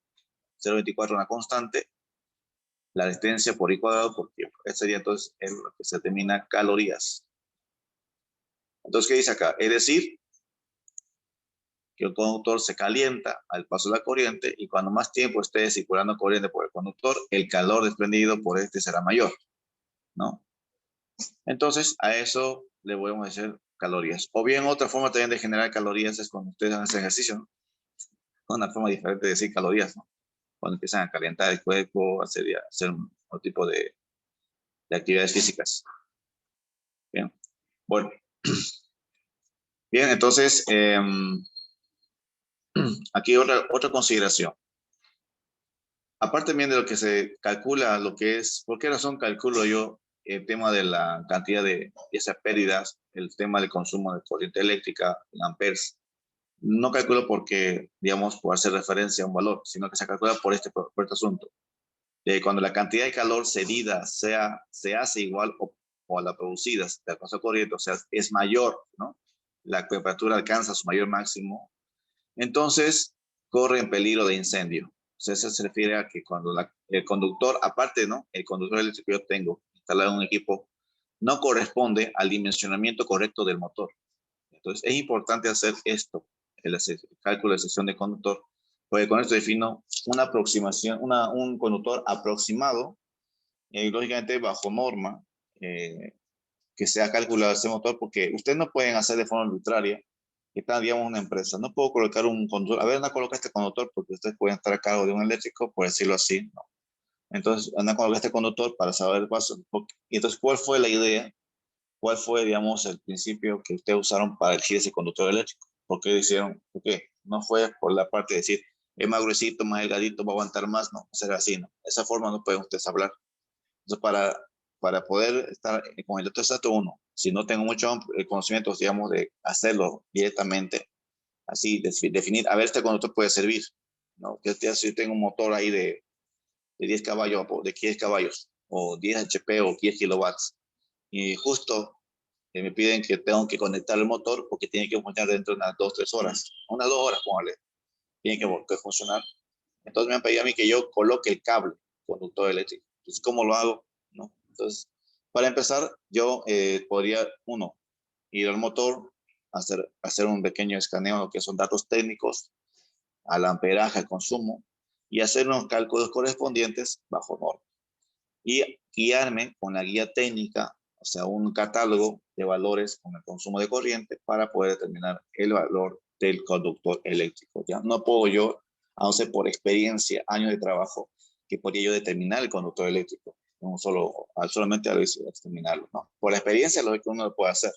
0,24 una constante, la resistencia por I cuadrado por tiempo. Este sería entonces lo que se determina calorías. Entonces, ¿qué dice acá? Es decir, que el conductor se calienta al paso de la corriente y cuando más tiempo esté circulando corriente por el conductor, el calor desprendido por este será mayor, ¿no? Entonces, a eso le podemos decir calorías. O bien, otra forma también de generar calorías es cuando ustedes hacen ejercicio, ¿no? Una forma diferente de decir calorías, ¿no? Cuando empiezan a calentar el cuerpo, hacer otro tipo de actividades físicas. Bien, bueno. Bien, entonces, aquí otra consideración. Aparte bien de lo que se calcula, lo que es, ¿por qué razón calculo yo el tema de la cantidad de esas pérdidas, el tema del consumo de corriente eléctrica en amperes? No calculo porque, digamos, por hacer referencia a un valor, sino que se calcula por este asunto. Cuando la cantidad de calor cedida se hace igual o a la producida del paso de corriente, o sea, es mayor, ¿no? La temperatura alcanza su mayor máximo, entonces corre en peligro de incendio. O sea, eso se refiere a que cuando el conductor, aparte, ¿no? El conductor eléctrico que yo tengo instalado en un equipo, no corresponde al dimensionamiento correcto del motor. Entonces, es importante hacer esto, el cálculo de sección de conductor, porque con esto defino una aproximación, un conductor aproximado, lógicamente bajo norma, que sea calculado ese motor, porque ustedes no pueden hacer de forma arbitraria, que está, digamos, una empresa. No puedo colocar un conductor, a ver, anda a colocar este conductor, porque ustedes pueden estar a cargo de un eléctrico, por decirlo así, ¿no? Entonces, anda a colocar este conductor para saber el paso. Y entonces, ¿cuál fue la idea? ¿Cuál fue, digamos, el principio que ustedes usaron para elegir ese conductor eléctrico? ¿Por qué hicieron? ¿Por qué? No fue por la parte de decir, es más gruesito, más delgadito, va a aguantar más, no, ser así, ¿no? De esa forma no pueden ustedes hablar. Entonces, para poder estar con el dato exacto, uno, si no tengo mucho conocimiento, digamos, de hacerlo directamente, así, definir, a ver, este conductor puede servir, ¿no? Que si yo tengo un motor ahí de 10 caballos, de 15 caballos, o 10 HP o 10 kilowatts, y justo me piden que tengo que conectar el motor porque tiene que funcionar dentro de unas 2-3 horas, unas 2 horas, póngale, tiene que funcionar. Entonces me han pedido a mí que yo coloque el cable conductor eléctrico. Entonces, ¿cómo lo hago? ¿No? Entonces, para empezar, yo podría, uno, ir al motor, hacer un pequeño escaneo de lo que son datos técnicos, al amperaje, al consumo, y hacer unos cálculos correspondientes bajo norma. Y guiarme con la guía técnica, o sea, un catálogo de valores con el consumo de corriente para poder determinar el valor del conductor eléctrico. ¿Ya? No puedo yo, a no ser por experiencia, años de trabajo, que podría yo determinar el conductor eléctrico, no solamente a determinarlo. ¿No? Por la experiencia, lo que uno lo puede hacer,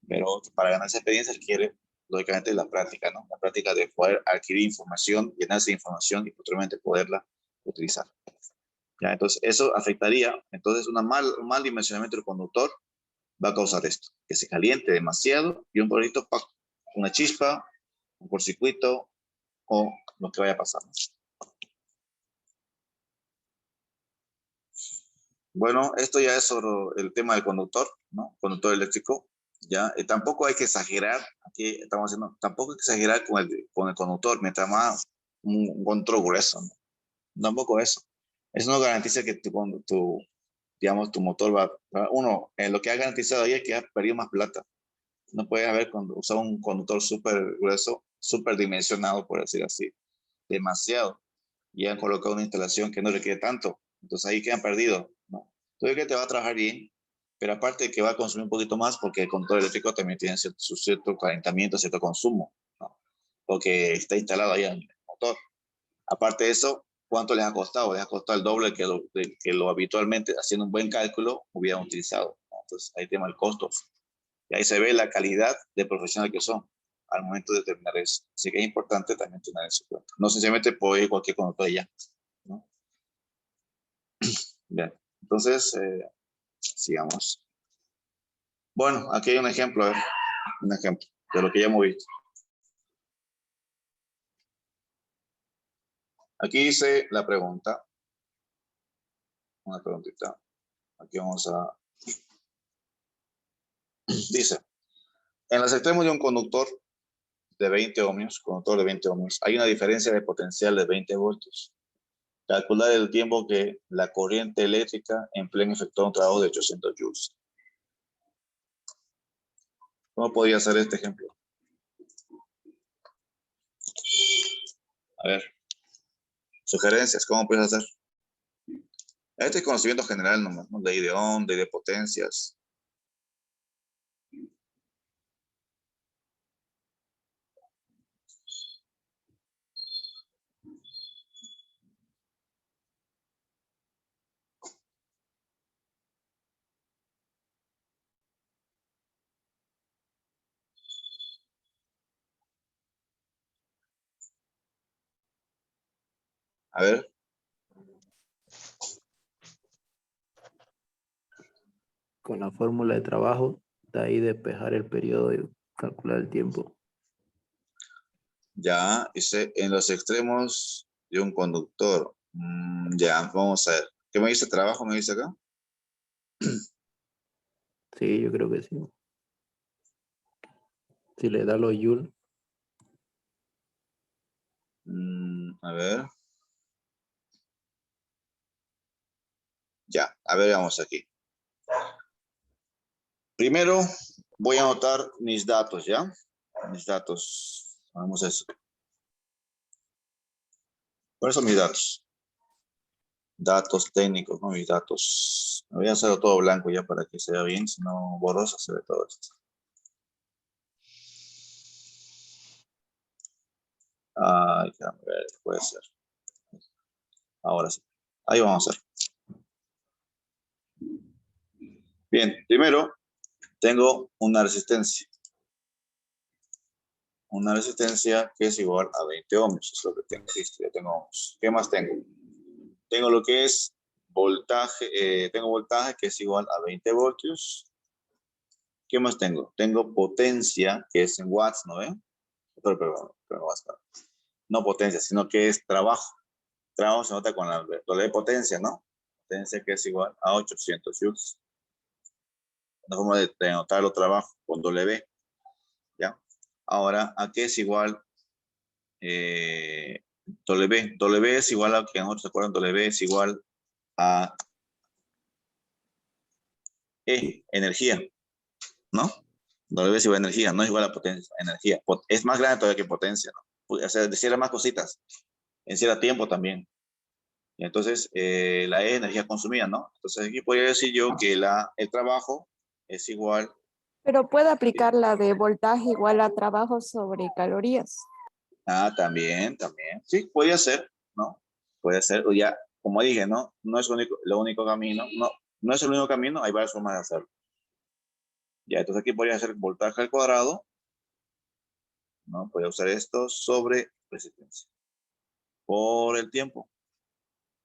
pero para ganar esa experiencia requiere, lógicamente, la práctica, ¿no? La práctica de poder adquirir información, llenarse de información y posteriormente poderla utilizar. ¿Ya? Entonces, eso afectaría, entonces un mal dimensionamiento del conductor va a causar esto, que se caliente demasiado y un poquito, una chispa, un cortocircuito o lo que vaya a pasar. Bueno, esto ya es sobre el tema del conductor, ¿no? Conductor eléctrico, ¿ya? Tampoco hay que exagerar, aquí estamos haciendo, tampoco hay que exagerar con el conductor, mientras más un control grueso, ¿no? Tampoco eso. Eso no garantiza que digamos, tu motor uno, lo que ha garantizado ahí es que ha perdido más plata. No puede haber usado un conductor súper grueso, súper dimensionado, por decir así, demasiado. Y han colocado una instalación que no requiere tanto. Entonces ahí quedan perdidos, ¿no? Entonces que te va a trabajar bien, pero aparte de que va a consumir un poquito más, porque el conductor eléctrico también tiene cierto calentamiento, cierto consumo, ¿no? Porque está instalado ahí en el motor. Aparte de eso, ¿cuánto les ha costado? Les ha costado el doble que lo habitualmente, haciendo un buen cálculo, hubieran utilizado, ¿no? Entonces, ahí tema el costo. Y ahí se ve la calidad de profesional que son. al momento de determinar eso. Así que es importante también tener eso en cuenta. No sencillamente puedo ir cualquier conductor y ya, ¿no? Bien, entonces, sigamos. Bueno, aquí hay un ejemplo, a ver, un ejemplo de lo que ya hemos visto. Aquí dice la pregunta, una preguntita. Aquí vamos a... Dice, en los extremos de un conductor de 20 ohmios, hay una diferencia de potencial de 20 voltios. Calcular el tiempo que la corriente eléctrica emplea en efectuar un trabajo de 800 joules. ¿Cómo podría ser este ejemplo? A ver, sugerencias, ¿cómo puedes hacer? Este es conocimiento general nomás, ¿no? Ley de Ohm, ley de potencias. A ver, Con la fórmula de trabajo, de ahí despejar el periodo y calcular el tiempo. ya, dice, en los extremos de un conductor. Ya, vamos a ver. ¿Qué me dice trabajo? ¿Me dice acá? Sí, yo creo que sí. Si le da los joules, A ver. Ya, a ver, vamos aquí. Primero voy a anotar mis datos, ¿ya? Mis datos. Vamos a eso. ¿Cuáles son mis datos? Datos técnicos, ¿no? Mis datos. Voy a hacerlo todo blanco ya para que se vea bien, si no borroso se ve todo esto. Ay, a ver, puede ser. Ahora sí. Ahí vamos a hacer. Bien, primero tengo una resistencia. Una resistencia que es igual a 20 ohmios. Es lo que tengo. Listo, ya tengo ohmios. ¿Qué más tengo? Tengo lo que es voltaje. Tengo voltaje que es igual a 20 voltios. ¿Qué más tengo? Tengo potencia que es en watts, ¿no ven? Pero, no potencia, sino que es trabajo. Trabajo se nota con la doble de potencia, ¿no? Potencia que es igual a 800 joules. Una forma de denotarlo trabajo con W. ¿Ya? Ahora, ¿a qué es igual W? W es igual a, que nosotros se acuerdan, W es igual a E, energía, ¿no? W es igual a energía, no es igual a potencia, energía. Es más grande todavía que potencia, ¿no? O sea, encierra más cositas, encierra tiempo también. Y entonces, la E, energía consumida, ¿no? Entonces aquí podría decir yo que el trabajo es igual. Pero puede aplicar la de voltaje igual a trabajo sobre calorías. También. Sí, podría ser, ¿no? Puede ser, o ya, como dije, ¿no? No es lo único camino, no es el único camino, hay varias formas de hacerlo. Ya, entonces aquí podría ser voltaje al cuadrado, ¿no? Podría usar esto sobre resistencia. Por el tiempo.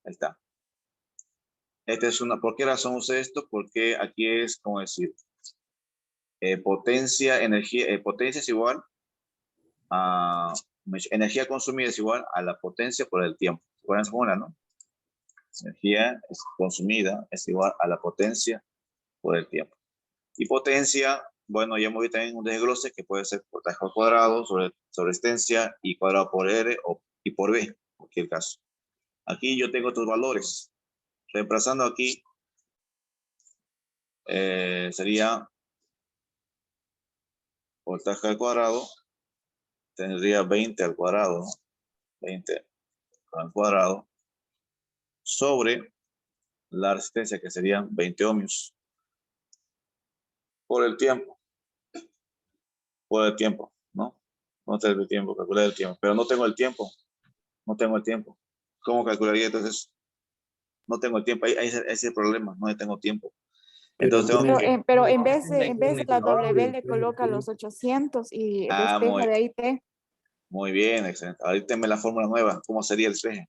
Ahí está. ¿Por qué razón usé esto? Porque aquí es, como decir, potencia es igual a energía consumida es igual a la potencia por el tiempo. ¿Se acuerdan esa fórmula, no? Energía consumida es igual a la potencia por el tiempo. Y potencia, bueno, ya hemos visto también un desglose que puede ser voltaje al cuadrado sobre resistencia y cuadrado por R y por B, en cualquier caso. Aquí yo tengo otros valores. Reemplazando aquí, sería voltaje al cuadrado, tendría 20 al cuadrado, ¿no? 20 al cuadrado, sobre la resistencia que serían 20 ohmios. Por el tiempo, ¿no? No tengo el tiempo, calcular el tiempo, pero no tengo el tiempo, ¿Cómo calcularía entonces? No tengo el tiempo, ahí es el problema, no tengo tiempo. Entonces tengo Pero, que... pero en vez de la W le coloca los 800 y Ah, despeja de ahí T. muy bien, excelente. Ahorita tenme la fórmula nueva. ¿Cómo sería el despeje?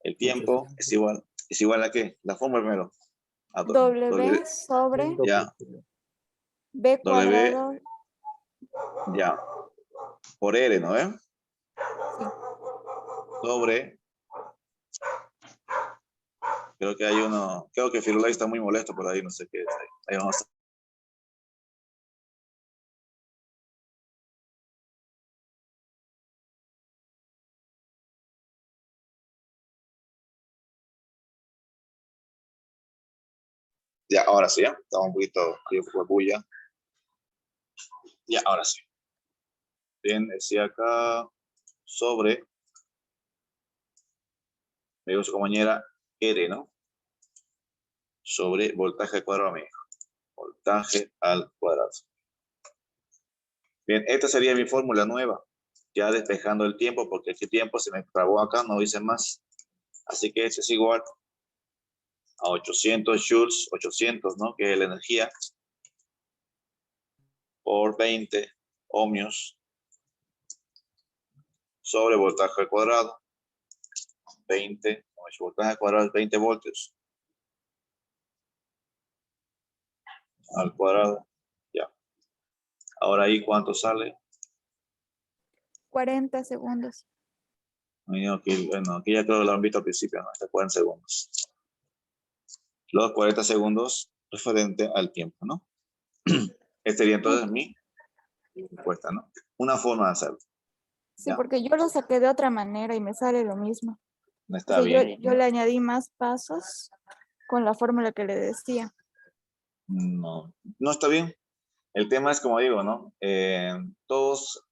El tiempo es igual a ¿qué? La fórmula primero. A W sobre ya, B W, cuadrado. ya, por R, ¿no? Sí. Sobre, creo que hay uno, creo que Firulais está muy molesto por ahí, no sé qué es. Ahí vamos a... Ya, ahora sí, ¿ya? Estaba un poquito, hay un poco de bulla. Ya, ahora sí. Bien, decía acá, sobre, me dijo su compañera, R, ¿no? Sobre voltaje al cuadrado, me dijo. Voltaje al cuadrado. Bien, esta sería mi fórmula nueva. Ya despejando el tiempo, porque este tiempo se me trabó acá, no dice más. Así que este es igual a 800 joules, 800, ¿no? Que es la energía, por 20 ohmios sobre voltaje al cuadrado. 20, voltaje al cuadrado es 20 voltios al cuadrado. Ya. Ahora ahí, ¿cuánto sale? 40 segundos. Aquí, bueno, aquí ya creo que lo han visto al principio, ¿no? Hasta 40 segundos. Los 40 segundos referente al tiempo, ¿no? Este sería entonces mi respuesta, ¿no? Una forma de hacerlo. Sí, Ya. porque yo lo saqué de otra manera y me sale lo mismo. No O está sea, bien. yo le añadí más pasos con la fórmula que le decía. No, no está bien. El tema es, como digo, ¿no? Todos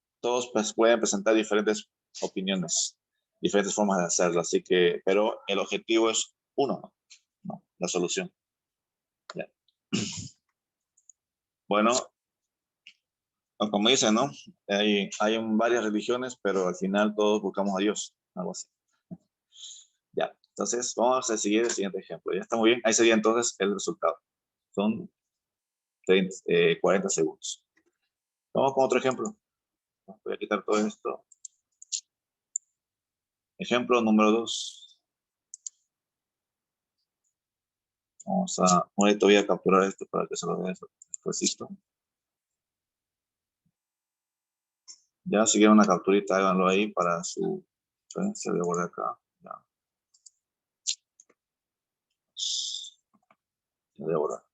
pues, pueden presentar diferentes opiniones, diferentes formas de hacerlo, así que, pero el objetivo es uno, ¿no? La solución. Ya. Bueno, como dicen, ¿no? Hay varias religiones, pero al final todos buscamos a Dios, algo así. Ya, entonces vamos a seguir el siguiente ejemplo. Ya está muy bien. Ahí sería entonces el resultado. Son 40 segundos. Vamos con otro ejemplo. Voy a quitar todo esto. Ejemplo número 2. Ahorita voy a capturar esto para que se lo vea después. Ya si quieren una capturita, háganlo ahí para su referencia. Voy a guardar acá. Ya. Voy a guardar.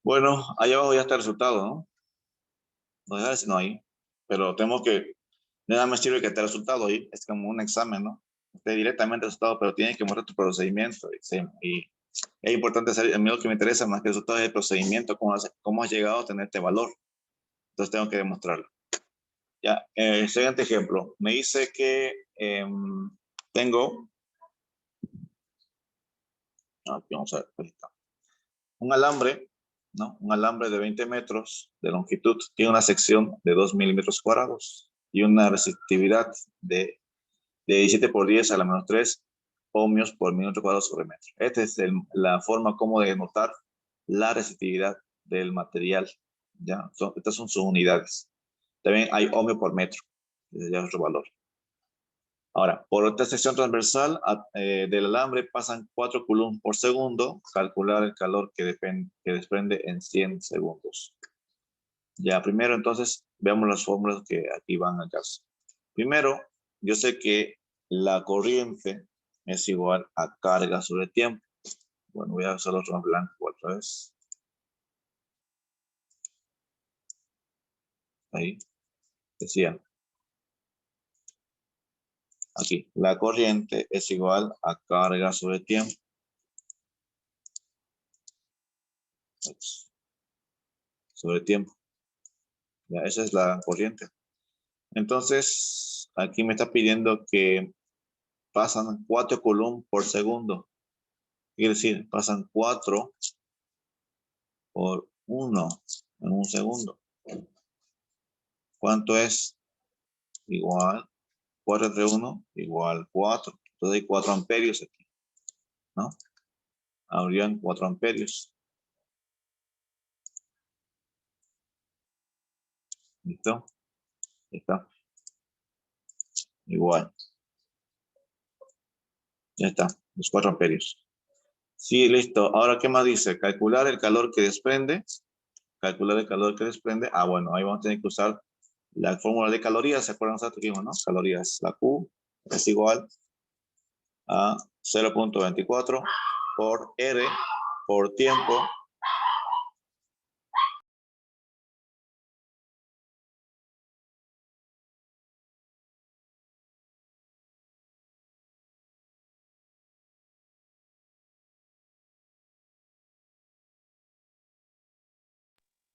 Bueno, ahí abajo ya está el resultado, ¿no? No dejar si no ahí. Pero tenemos que, nada más sirve que esté el resultado ahí. Es como un examen, ¿no? Usted directamente el resultado, pero tiene que mostrar tu procedimiento. Y es importante saber, a mí lo que me interesa más que el resultado es el procedimiento, cómo has llegado a tener este valor. Entonces tengo que demostrarlo. Ya, siguiente ejemplo. Me dice que tengo, aquí vamos a ver, ahí está. Un alambre, ¿no? Un alambre de 20 metros de longitud, tiene una sección de 2 milímetros cuadrados y una resistividad de 17 por 10 a la menos 3 ohmios por minuto cuadrado sobre metro. Esta es la forma como de notar la resistividad del material. ¿Ya? Estas son sus unidades. También hay ohmio por metro, ya es otro valor. Ahora, por esta sección transversal del alambre pasan 4 coulombs por segundo. Calcular el calor que desprende en 100 segundos. Ya, primero entonces veamos las fórmulas que aquí van al caso. Primero, yo sé que la corriente es igual a carga sobre tiempo. Bueno, voy a usar otro blanco otra vez. Ahí, decía. Aquí, la corriente es igual a carga sobre tiempo. Sobre tiempo. Ya, esa es la corriente. Entonces, aquí me está pidiendo que pasan 4 coulombs por segundo. Quiere decir, pasan 4 por 1 en un segundo. ¿Cuánto es? Igual 4 entre 1 igual 4. Entonces hay 4 amperios aquí. ¿no? Habrían 4 amperios. ¿Listo? Ahí está. Igual. Ya está, los 4 amperios. Sí, listo. Ahora, ¿qué más dice? Calcular el calor que desprende. Calcular el calor que desprende. Ah, bueno, ahí vamos a tener que usar la fórmula de calorías. ¿Se acuerdan nosotros que vimos, no? Calorías. La Q es igual a 0.24 por R por tiempo.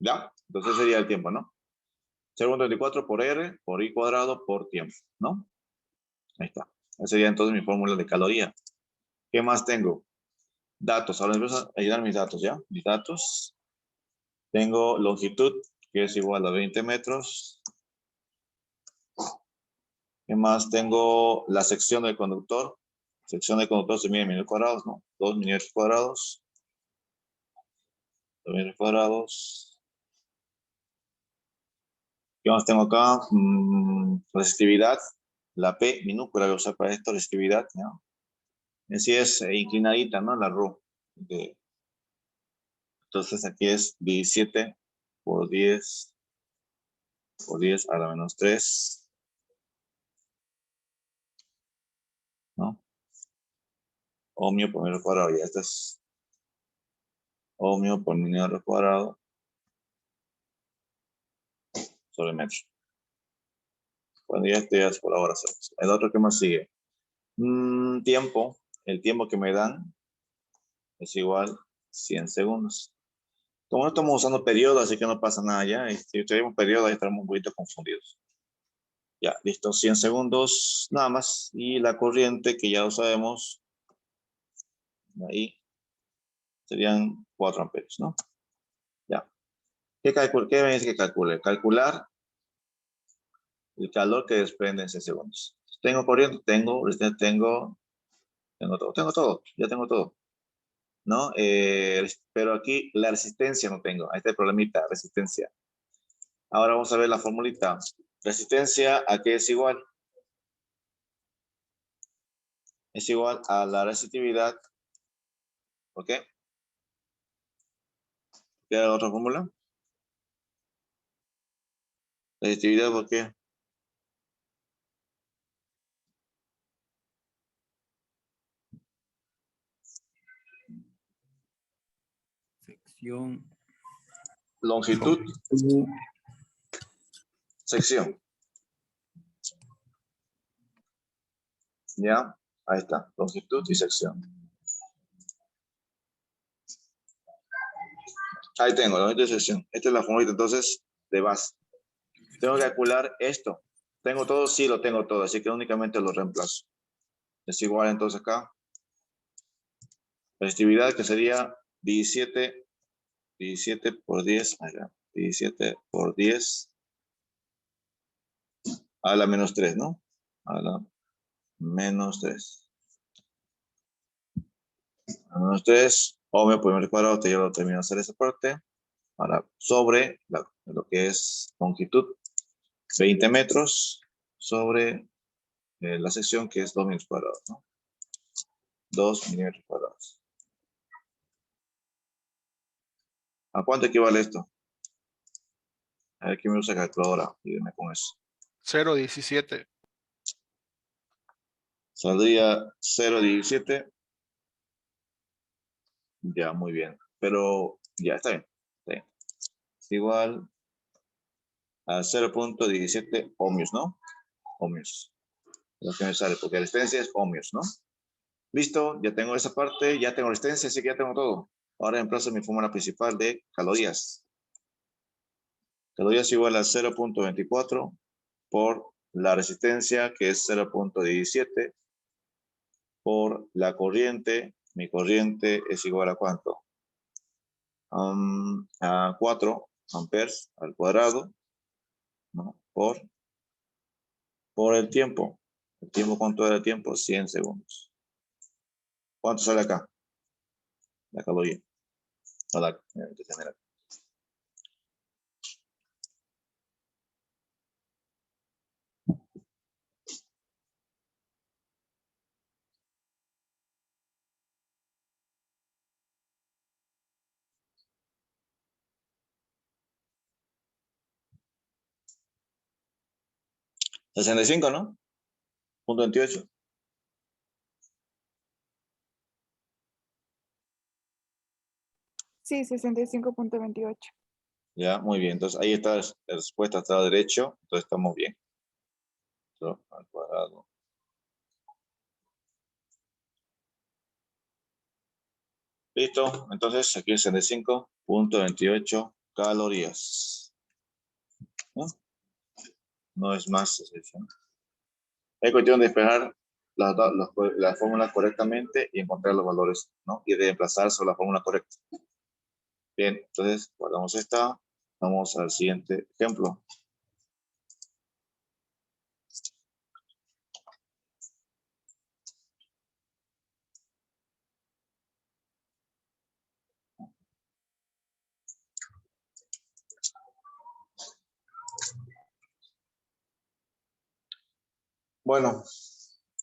¿Ya? Entonces sería el tiempo, ¿no? 0.24 por R por I cuadrado por tiempo, ¿no? Ahí está. Esa sería entonces mi fórmula de caloría. ¿Qué más tengo? Datos. Ahora empiezo a llenar mis datos, ¿ya? Mis datos. Tengo longitud, que es igual a 20 metros. ¿Qué más? Tengo la sección del conductor. Sección del conductor se mide en milímetros cuadrados, ¿no? 2 milímetros cuadrados. 2 milímetros cuadrados. ¿Qué más tengo acá? Resistividad. La P minúscula voy a usar para esto, resistividad, ¿no? En sí es inclinadita, ¿no? La RU. Entonces aquí es 17 por 10 a la menos 3. ¿No? Ohmio por metro cuadrado. Ya este es ohmio por metro cuadrado sobre metro. Bueno, ya esto ya es por ahora. El otro que más sigue. Tiempo. El tiempo que me dan es igual 100 segundos. Como no estamos usando periodo, así que no pasa nada ya. Si tenemos periodo, ahí estaremos un poquito confundidos. Ya, listo. 100 segundos nada más. Y la corriente, que ya lo sabemos, ahí serían 4 amperios, ¿no? Ya. ¿Qué me dice que calcule? Calcular el calor que desprende en 6 segundos. Tengo corriente, tengo todo, ya tengo todo, ¿no? Pero aquí la resistencia no tengo. Ahí está el problemita, resistencia. Ahora vamos a ver la formulita. Resistencia, ¿a qué es igual? Es igual a la resistividad. ¿Ok? ¿Qué era la otra fórmula? Resistividad, ¿por qué? Sección. Longitud, sección. ¿Ya? Ahí está, longitud y sección. Ahí tengo, longitud y sección. Esta es la formulita entonces de base. Tengo que calcular esto. ¿Tengo todo? Sí, lo tengo todo, así que únicamente lo reemplazo. Es igual entonces acá. Resistividad que sería 17 por 10, 17 por 10 a la menos 3, ¿no? A la menos 3. A la menos 3, ohmio por metro cuadrado, ya lo termino de hacer esa parte. Ahora, sobre lo que es longitud, 20 metros, sobre la sección que es 2 milímetros cuadrados, ¿no? 2 milímetros cuadrados. ¿A cuánto equivale esto? A ver, ¿quién me usa calculadora? Dígame con eso. 0.17. Saldría 0.17. Ya, muy bien. Pero ya está bien. Está bien. Es igual a 0.17 ohmios, ¿no? Ohmios. Lo que me sale, porque la resistencia es ohmios, ¿no? Listo, ya tengo esa parte, ya tengo resistencia, así que ya tengo todo. Ahora reemplazo mi fórmula principal de calorías. Calorías igual a 0.24 por la resistencia, que es 0.17, por la corriente. Mi corriente es igual a ¿cuánto? A 4 amperes al cuadrado, ¿no? Por el tiempo. ¿El tiempo cuánto era el tiempo? 100 segundos. ¿Cuánto sale acá? La caloría. No, que genera. ¿65, no? Punto 28. Sí, 65.28. Ya, muy bien. Entonces ahí está la respuesta, está a la derecha. Entonces estamos bien. Esto al cuadrado. Listo. Entonces aquí es 65.28 calorías. ¿No? No es más. Es cuestión de despejar las fórmulas correctamente y encontrar los valores, ¿no? Y reemplazar sobre la fórmula correcta. Bien, entonces guardamos esta. Vamos al siguiente ejemplo. Bueno,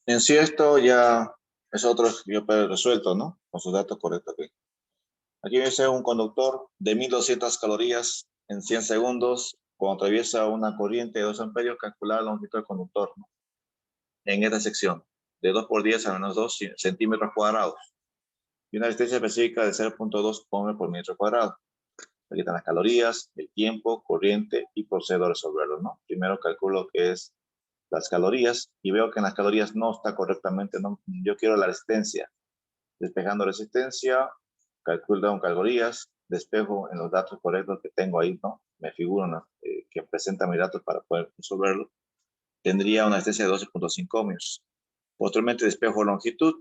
en sí esto ya es otro yo resuelto, ¿no? Con sus datos correctos aquí. Aquí dice un conductor de 1200 calorías en 100 segundos cuando atraviesa una corriente de 2 amperios, calcular la longitud del conductor, ¿no? En esta sección, de 2 por 10 a menos 2 centímetros cuadrados y una resistencia específica de 0.2 ohm por metro cuadrado. Aquí están las calorías, el tiempo, corriente y procedo a resolverlo, ¿no? Primero calculo que es las calorías y veo que en las calorías no está correctamente, ¿no? Yo quiero la resistencia. Despejando resistencia, calculo calorías, despejo en los datos correctos que tengo ahí, ¿no? Me figuro, ¿no? Que presenta mis datos para poder resolverlo. Tendría una resistencia de 12.5 ohmios. Posteriormente despejo longitud,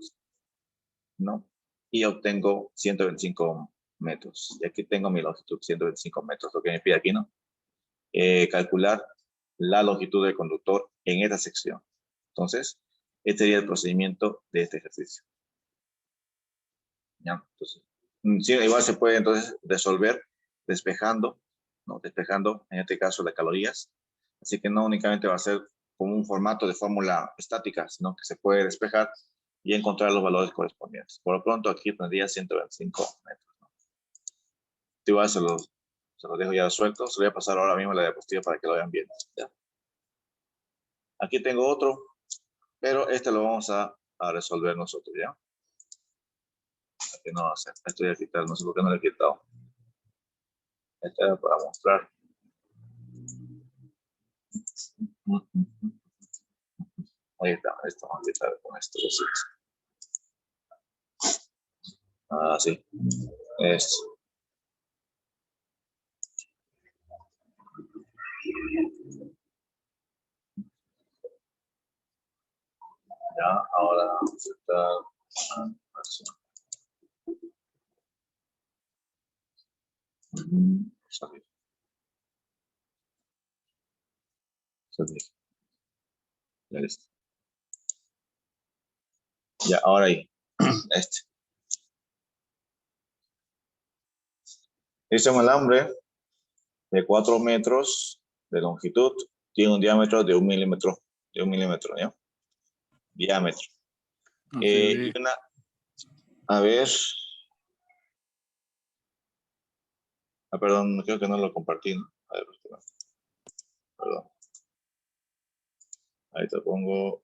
¿no? Y obtengo 125 metros. Y aquí tengo mi longitud, 125 metros, lo que me pide aquí, ¿no? Calcular la longitud del conductor en esta sección. Entonces, este sería el procedimiento de este ejercicio. ¿Ya? Entonces, sí, igual se puede entonces resolver despejando, ¿no? Despejando, en este caso, las calorías. Así que no únicamente va a ser como un formato de fórmula estática, sino que se puede despejar y encontrar los valores correspondientes. Por lo pronto, aquí tendría 125 metros, ¿no? Igual se los dejo ya suelto. Se lo voy a pasar ahora mismo a la diapositiva para que lo vean bien. ¿Ya? Aquí tengo otro, pero este lo vamos a resolver nosotros, ¿ya? Aquí no va a hacer. Esto voy a quitar, no sé por qué no lo he quitado. Este era para mostrar. Ahí está, esto vamos a quitar con esto. Ah, sí. Esto. Ya, ahora vamos a estar. Salir. Ya listo. Ya, ahora ahí. Este. Hice un alambre de 4 metros de longitud. Tiene un diámetro de 1 milímetro. De 1 milímetro, ¿ya? Diámetro. Y una. A ver. Ah, perdón, creo que no lo compartí, ¿no? A ver, perdón. Ahí te pongo.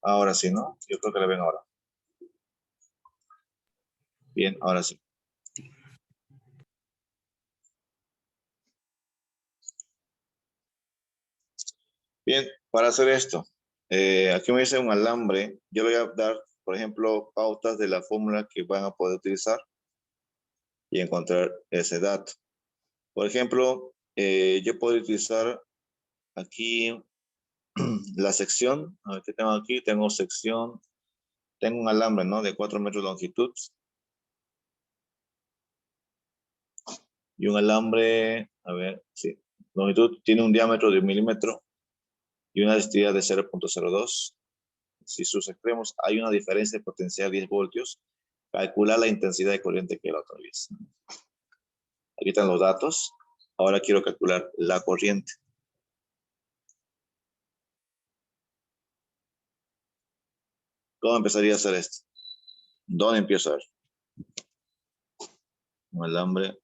Ahora sí, ¿no? Yo creo que la ven ahora. Bien, ahora sí. Bien, para hacer esto, aquí me dice un alambre. Yo le voy a dar, por ejemplo, pautas de la fórmula que van a poder utilizar y encontrar ese dato. Por ejemplo, yo puedo utilizar aquí la sección. A ver, ¿qué tengo aquí? Tengo sección. Tengo un alambre, ¿no? De 4 metros de longitud. Y un alambre, a ver, sí. Longitud tiene un diámetro de 1 milímetro. y una resistividad de 0.02. Si sus extremos hay una diferencia de potencial 10 voltios, calcular la intensidad de corriente que la atraviesa. Aquí están los datos. Ahora quiero calcular la corriente. ¿Cómo empezaría a hacer esto? ¿Dónde empiezo a ver? Un alambre.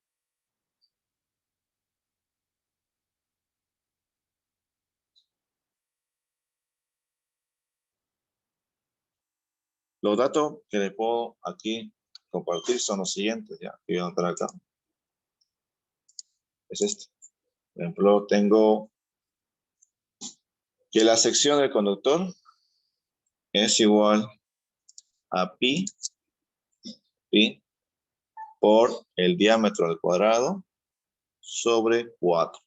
Los datos que les puedo aquí compartir son los siguientes, ya, que voy a anotar acá. Es este. Por ejemplo, tengo que la sección del conductor es igual a pi por el diámetro al cuadrado sobre 4.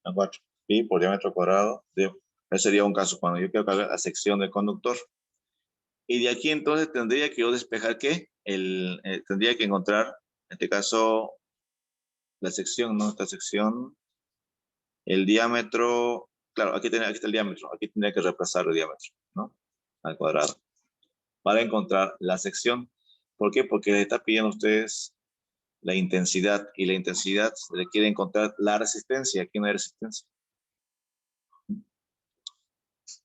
A 4. Pi por diámetro al cuadrado. Ese sería un caso cuando yo quiero calcular la sección del conductor. Y de aquí entonces tendría que yo despejar que tendría que encontrar, en este caso, la sección, ¿no? Esta sección, el diámetro, claro, aquí está el diámetro, aquí tendría que reemplazar el diámetro, ¿no? Al cuadrado. Para encontrar la sección. ¿Por qué? Porque les está pidiendo a ustedes la intensidad, y la intensidad se le quiere encontrar la resistencia. Aquí no hay resistencia.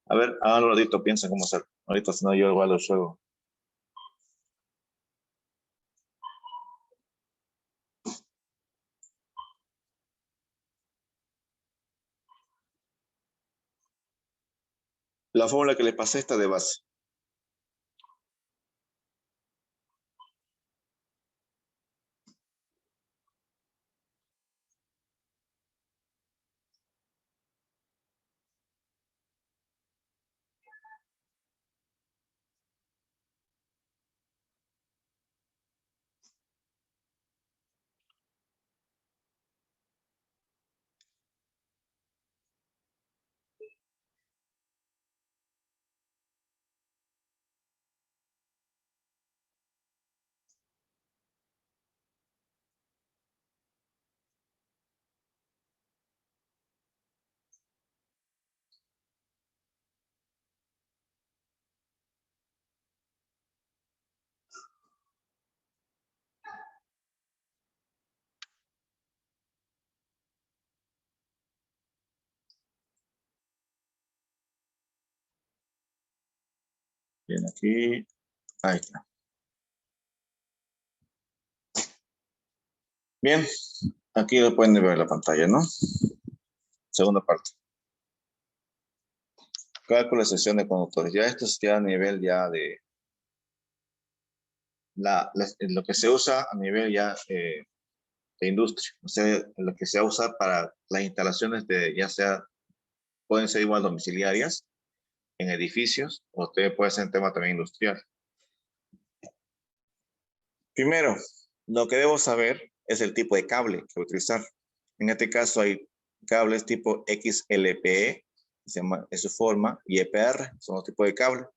A ver, háganlo ratito, piensen cómo hacer. Ahorita si no yo igual lo juego. La fórmula que les pasé está de base. Bien, aquí, ahí está. Bien, aquí lo pueden ver en la pantalla, ¿no? Segunda parte. Cálculo de sección de conductores. Ya esto es ya a nivel ya de lo que se usa a nivel ya de industria. O sea, lo que se usa para las instalaciones de, ya sea, pueden ser igual domiciliarias, en edificios, o usted puede ser en tema también industrial. Primero, lo que debo saber es el tipo de cable que utilizar. En este caso hay cables tipo XLPE, es su forma, y EPR, son los tipos de cable.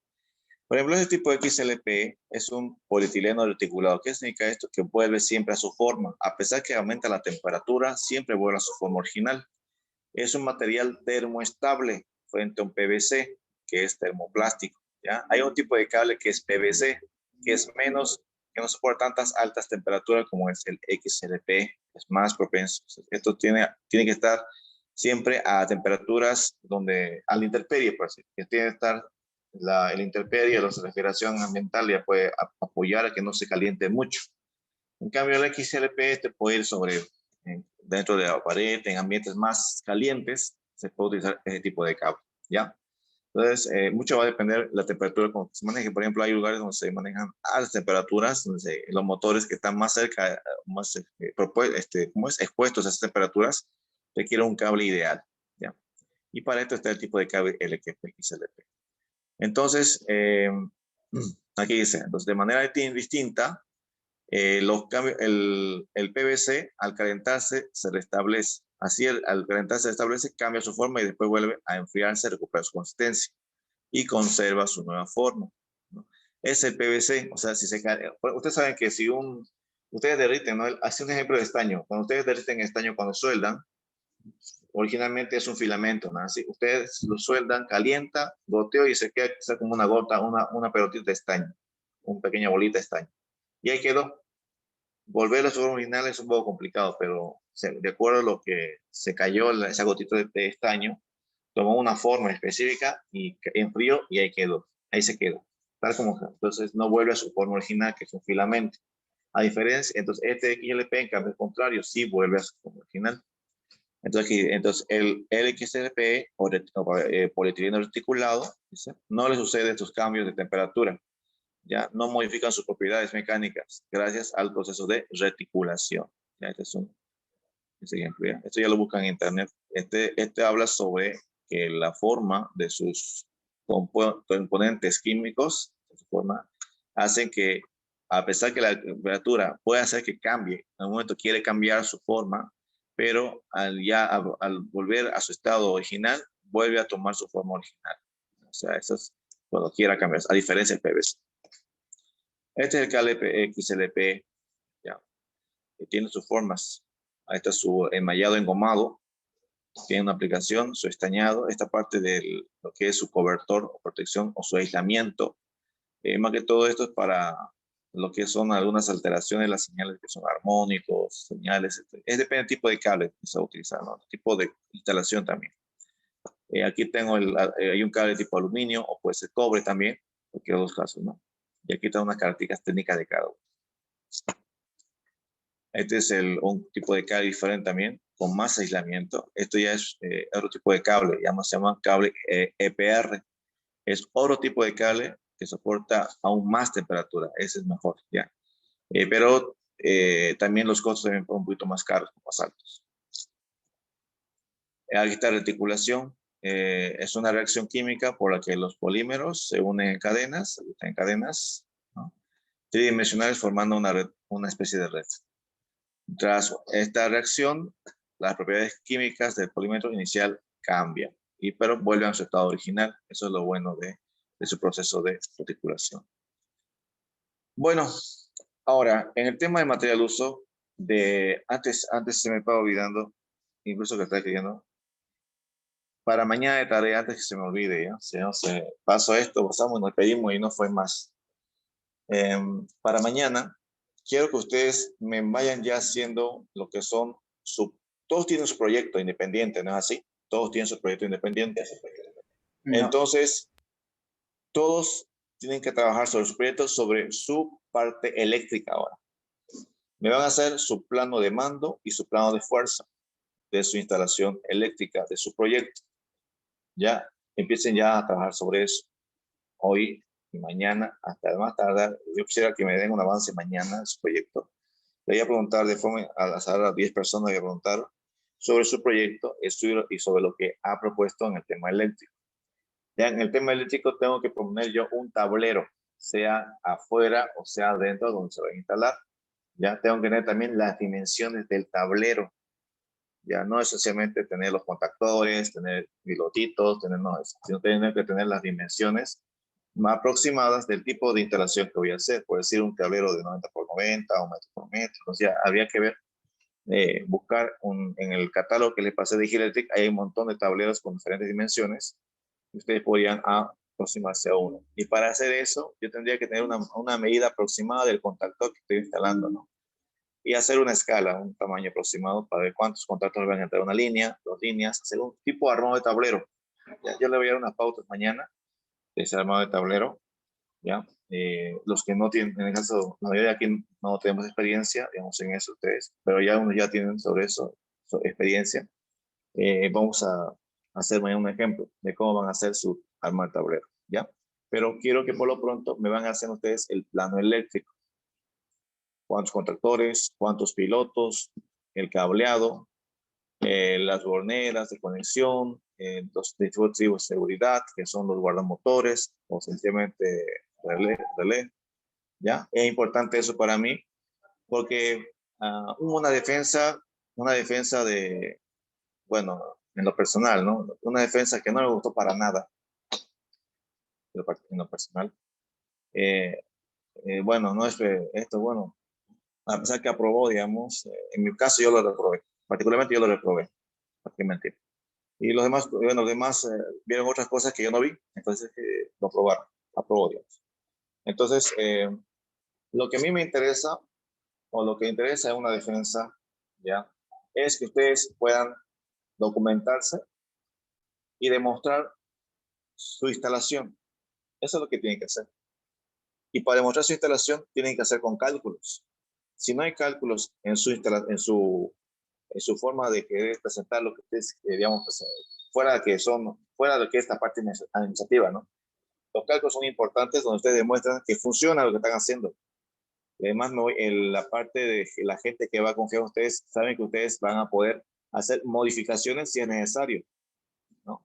Por ejemplo, este tipo de XLPE es un polietileno reticulado. ¿Qué significa esto? Que vuelve siempre a su forma. A pesar que aumenta la temperatura, siempre vuelve a su forma original. Es un material termoestable frente a un PVC, que es termoplástico, ¿ya? Hay un tipo de cable que es PVC, que es menos, que no soporta tantas altas temperaturas como es el XLPE, es más propenso. Esto tiene que estar siempre a temperaturas donde, a la intemperie, por así, que tiene que estar la intemperie, la refrigeración ambiental ya puede apoyar a que no se caliente mucho. En cambio, el XLPE te puede ir sobre, dentro de la pared, en ambientes más calientes, se puede utilizar ese tipo de cable, ¿ya? Entonces, mucho va a depender la temperatura con que se maneje. Por ejemplo, hay lugares donde se manejan altas temperaturas, donde los motores que están más cerca, más expuestos a esas temperaturas, requieren un cable ideal, ¿ya? Y para esto está el tipo de cable LQP-XLP. Entonces, aquí dice, entonces, de manera distinta, el PVC al calentarse se restablece. Así al calentarse se restablece, cambia su forma y después vuelve a enfriarse, recupera su consistencia y conserva su nueva forma, ¿no? es el PVC. O sea, si se cae, ustedes saben que si ustedes derriten, ¿no? Hace un ejemplo de estaño. Cuando ustedes derriten estaño, cuando sueldan, originalmente es un filamento, ¿no? Así, ustedes lo sueldan, calienta, goteo y se queda como una gota, una pelotita de estaño, una pequeña bolita de estaño. Y ahí quedó. Volver a su forma original es un poco complicado, pero de acuerdo a lo que se cayó esa gotita de estaño, tomó una forma específica y enfrió y ahí quedó. Ahí se quedó. Tal como entonces no vuelve a su forma original, que es un filamento. A diferencia, entonces este XLP, en cambio contrario, sí vuelve a su forma original. Entonces el XLP o polietileno reticulado, ¿sí? No le sucede estos cambios de temperatura. Ya no modifican sus propiedades mecánicas gracias al proceso de reticulación. Ya, este es un ejemplo. Ya. Esto ya lo buscan en internet. Este habla sobre que la forma de sus componentes químicos, de su forma, hacen que, a pesar que la temperatura puede hacer que cambie, en un momento quiere cambiar su forma, pero al volver a su estado original, vuelve a tomar su forma original. O sea, eso es cuando quiera cambiar, a diferencia del PVC. Este es el XLP, ya, que tiene sus formas. Ahí está su enmallado engomado, tiene una aplicación, su estañado, esta parte de lo que es su cobertor o protección o su aislamiento. Más que todo esto es para lo que son algunas alteraciones de las señales que son armónicos, señales, es depende del tipo de cable que se va a utilizar, ¿no? El tipo de instalación también. Aquí tengo hay un cable tipo aluminio o puede ser cobre también, cualquiera de los casos, ¿no? Y aquí están unas características técnicas de cada uno. Este es un tipo de cable diferente también, con más aislamiento. Esto ya es otro tipo de cable, se llama cable EPR. Es otro tipo de cable que soporta aún más temperatura. Ese es mejor, ya. Pero también los costos también son un poquito más caros, más altos. Aquí está la reticulación. Es una reacción química por la que los polímeros se unen en cadenas, ¿no? Tridimensionales formando una especie de red. Tras esta reacción, las propiedades químicas del polímero inicial cambian, pero vuelven a su estado original. Eso es lo bueno de su proceso de reticulación. Bueno, ahora, en el tema de material uso, antes se me estaba olvidando, incluso que está escribiendo, para mañana de tarea, antes que se me olvide, ¿ya? Si no paso esto, pasamos, nos pedimos y no fue más. Para mañana, quiero que ustedes me vayan ya haciendo lo que son todos tienen su proyecto independiente, ¿no es así? Todos tienen su proyecto independiente. No. Entonces, todos tienen que trabajar sobre su proyecto, sobre su parte eléctrica ahora. Me van a hacer su plano de mando y su plano de fuerza de su instalación eléctrica, de su proyecto. Ya empiecen ya a trabajar sobre eso. Hoy y mañana, hasta más tardar, yo quisiera que me den un avance mañana de su proyecto. Le voy a preguntar de forma al azar a 10 personas, voy a preguntar sobre su proyecto y sobre lo que ha propuesto en el tema eléctrico. Ya en el tema eléctrico tengo que poner yo un tablero, sea afuera o sea adentro donde se va a instalar. Ya tengo que tener también las dimensiones del tablero. Ya no es sencillamente tener los contactores, tener pilotitos, sino tener que tener las dimensiones más aproximadas del tipo de instalación que voy a hacer. Puede ser un tablero de 90 por 90 o metro por metro. O sea, habría que ver, buscar en el catálogo que les pasé de Giletic, hay un montón de tableros con diferentes dimensiones. Ustedes podrían aproximarse a uno. Y para hacer eso, yo tendría que tener una medida aproximada del contactor que estoy instalando, ¿no? Y hacer una escala, un tamaño aproximado para ver cuántos contactos van a entrar, una línea, 2 líneas, hacer un tipo de armado de tablero. ¿Ya? Yo le voy a dar unas pautas mañana de ese armado de tablero. ¿Ya? Los que no tienen, en el caso, la mayoría de aquí no tenemos experiencia, digamos, en eso ustedes, pero ya unos ya tienen sobre eso, experiencia. Vamos a hacer mañana un ejemplo de cómo van a hacer su arma de tablero, ¿ya? Pero quiero que por lo pronto me van a hacer ustedes el plano eléctrico. ¿Cuántos contactores? ¿Cuántos pilotos? El cableado, las borneras de conexión, los dispositivos de seguridad, que son los guardamotores, o sencillamente relé, ¿ya? Es importante eso para mí, porque una defensa de, bueno, en lo personal, ¿no? Una defensa que no me gustó para nada, en lo personal. bueno, no es esto, bueno, a pesar que aprobó, digamos, en mi caso yo lo reprobé, particularmente yo lo reprobé, para qué mentir. Y los demás, bueno, los demás vieron otras cosas que yo no vi, entonces lo aprobaron, aprobó, digamos. Entonces, lo que a mí me interesa, o lo que interesa en una defensa, ¿ya? Es que ustedes puedan documentarse y demostrar su instalación. Eso es lo que tienen que hacer. Y para demostrar su instalación, tienen que hacer con cálculos. Si no hay cálculos en su forma de querer presentar lo que ustedes, digamos, fuera de que esta parte administrativa, ¿no? Los cálculos son importantes donde ustedes demuestran que funciona lo que están haciendo. Y además, en la parte de la gente que va a confiar en ustedes, saben que ustedes van a poder hacer modificaciones si es necesario, ¿no?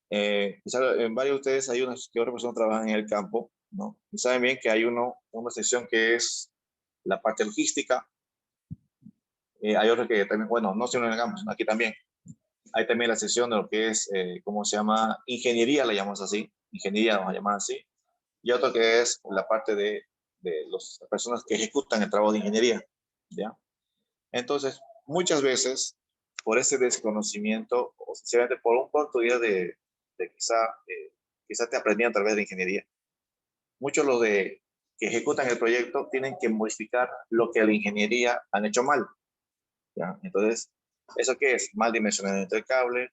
En varios de ustedes hay unas que otras personas trabajan en el campo, ¿no? Y saben bien que hay una sección que es la parte logística. Hay otra que también, bueno, no solo en el campo, sino aquí también. Hay también la sección de lo que es, ¿cómo se llama? Ingeniería, la llamamos así. Ingeniería, vamos a llamar así. Y otro que es la parte de las personas que ejecutan el trabajo de ingeniería, ¿ya? Entonces, muchas veces, por ese desconocimiento, o sinceramente por un corto día de quizá te aprendían a través de ingeniería. Muchos los que ejecutan el proyecto tienen que modificar lo que la ingeniería han hecho mal, ¿ya? Entonces, ¿eso qué es? Mal dimensionamiento del cable,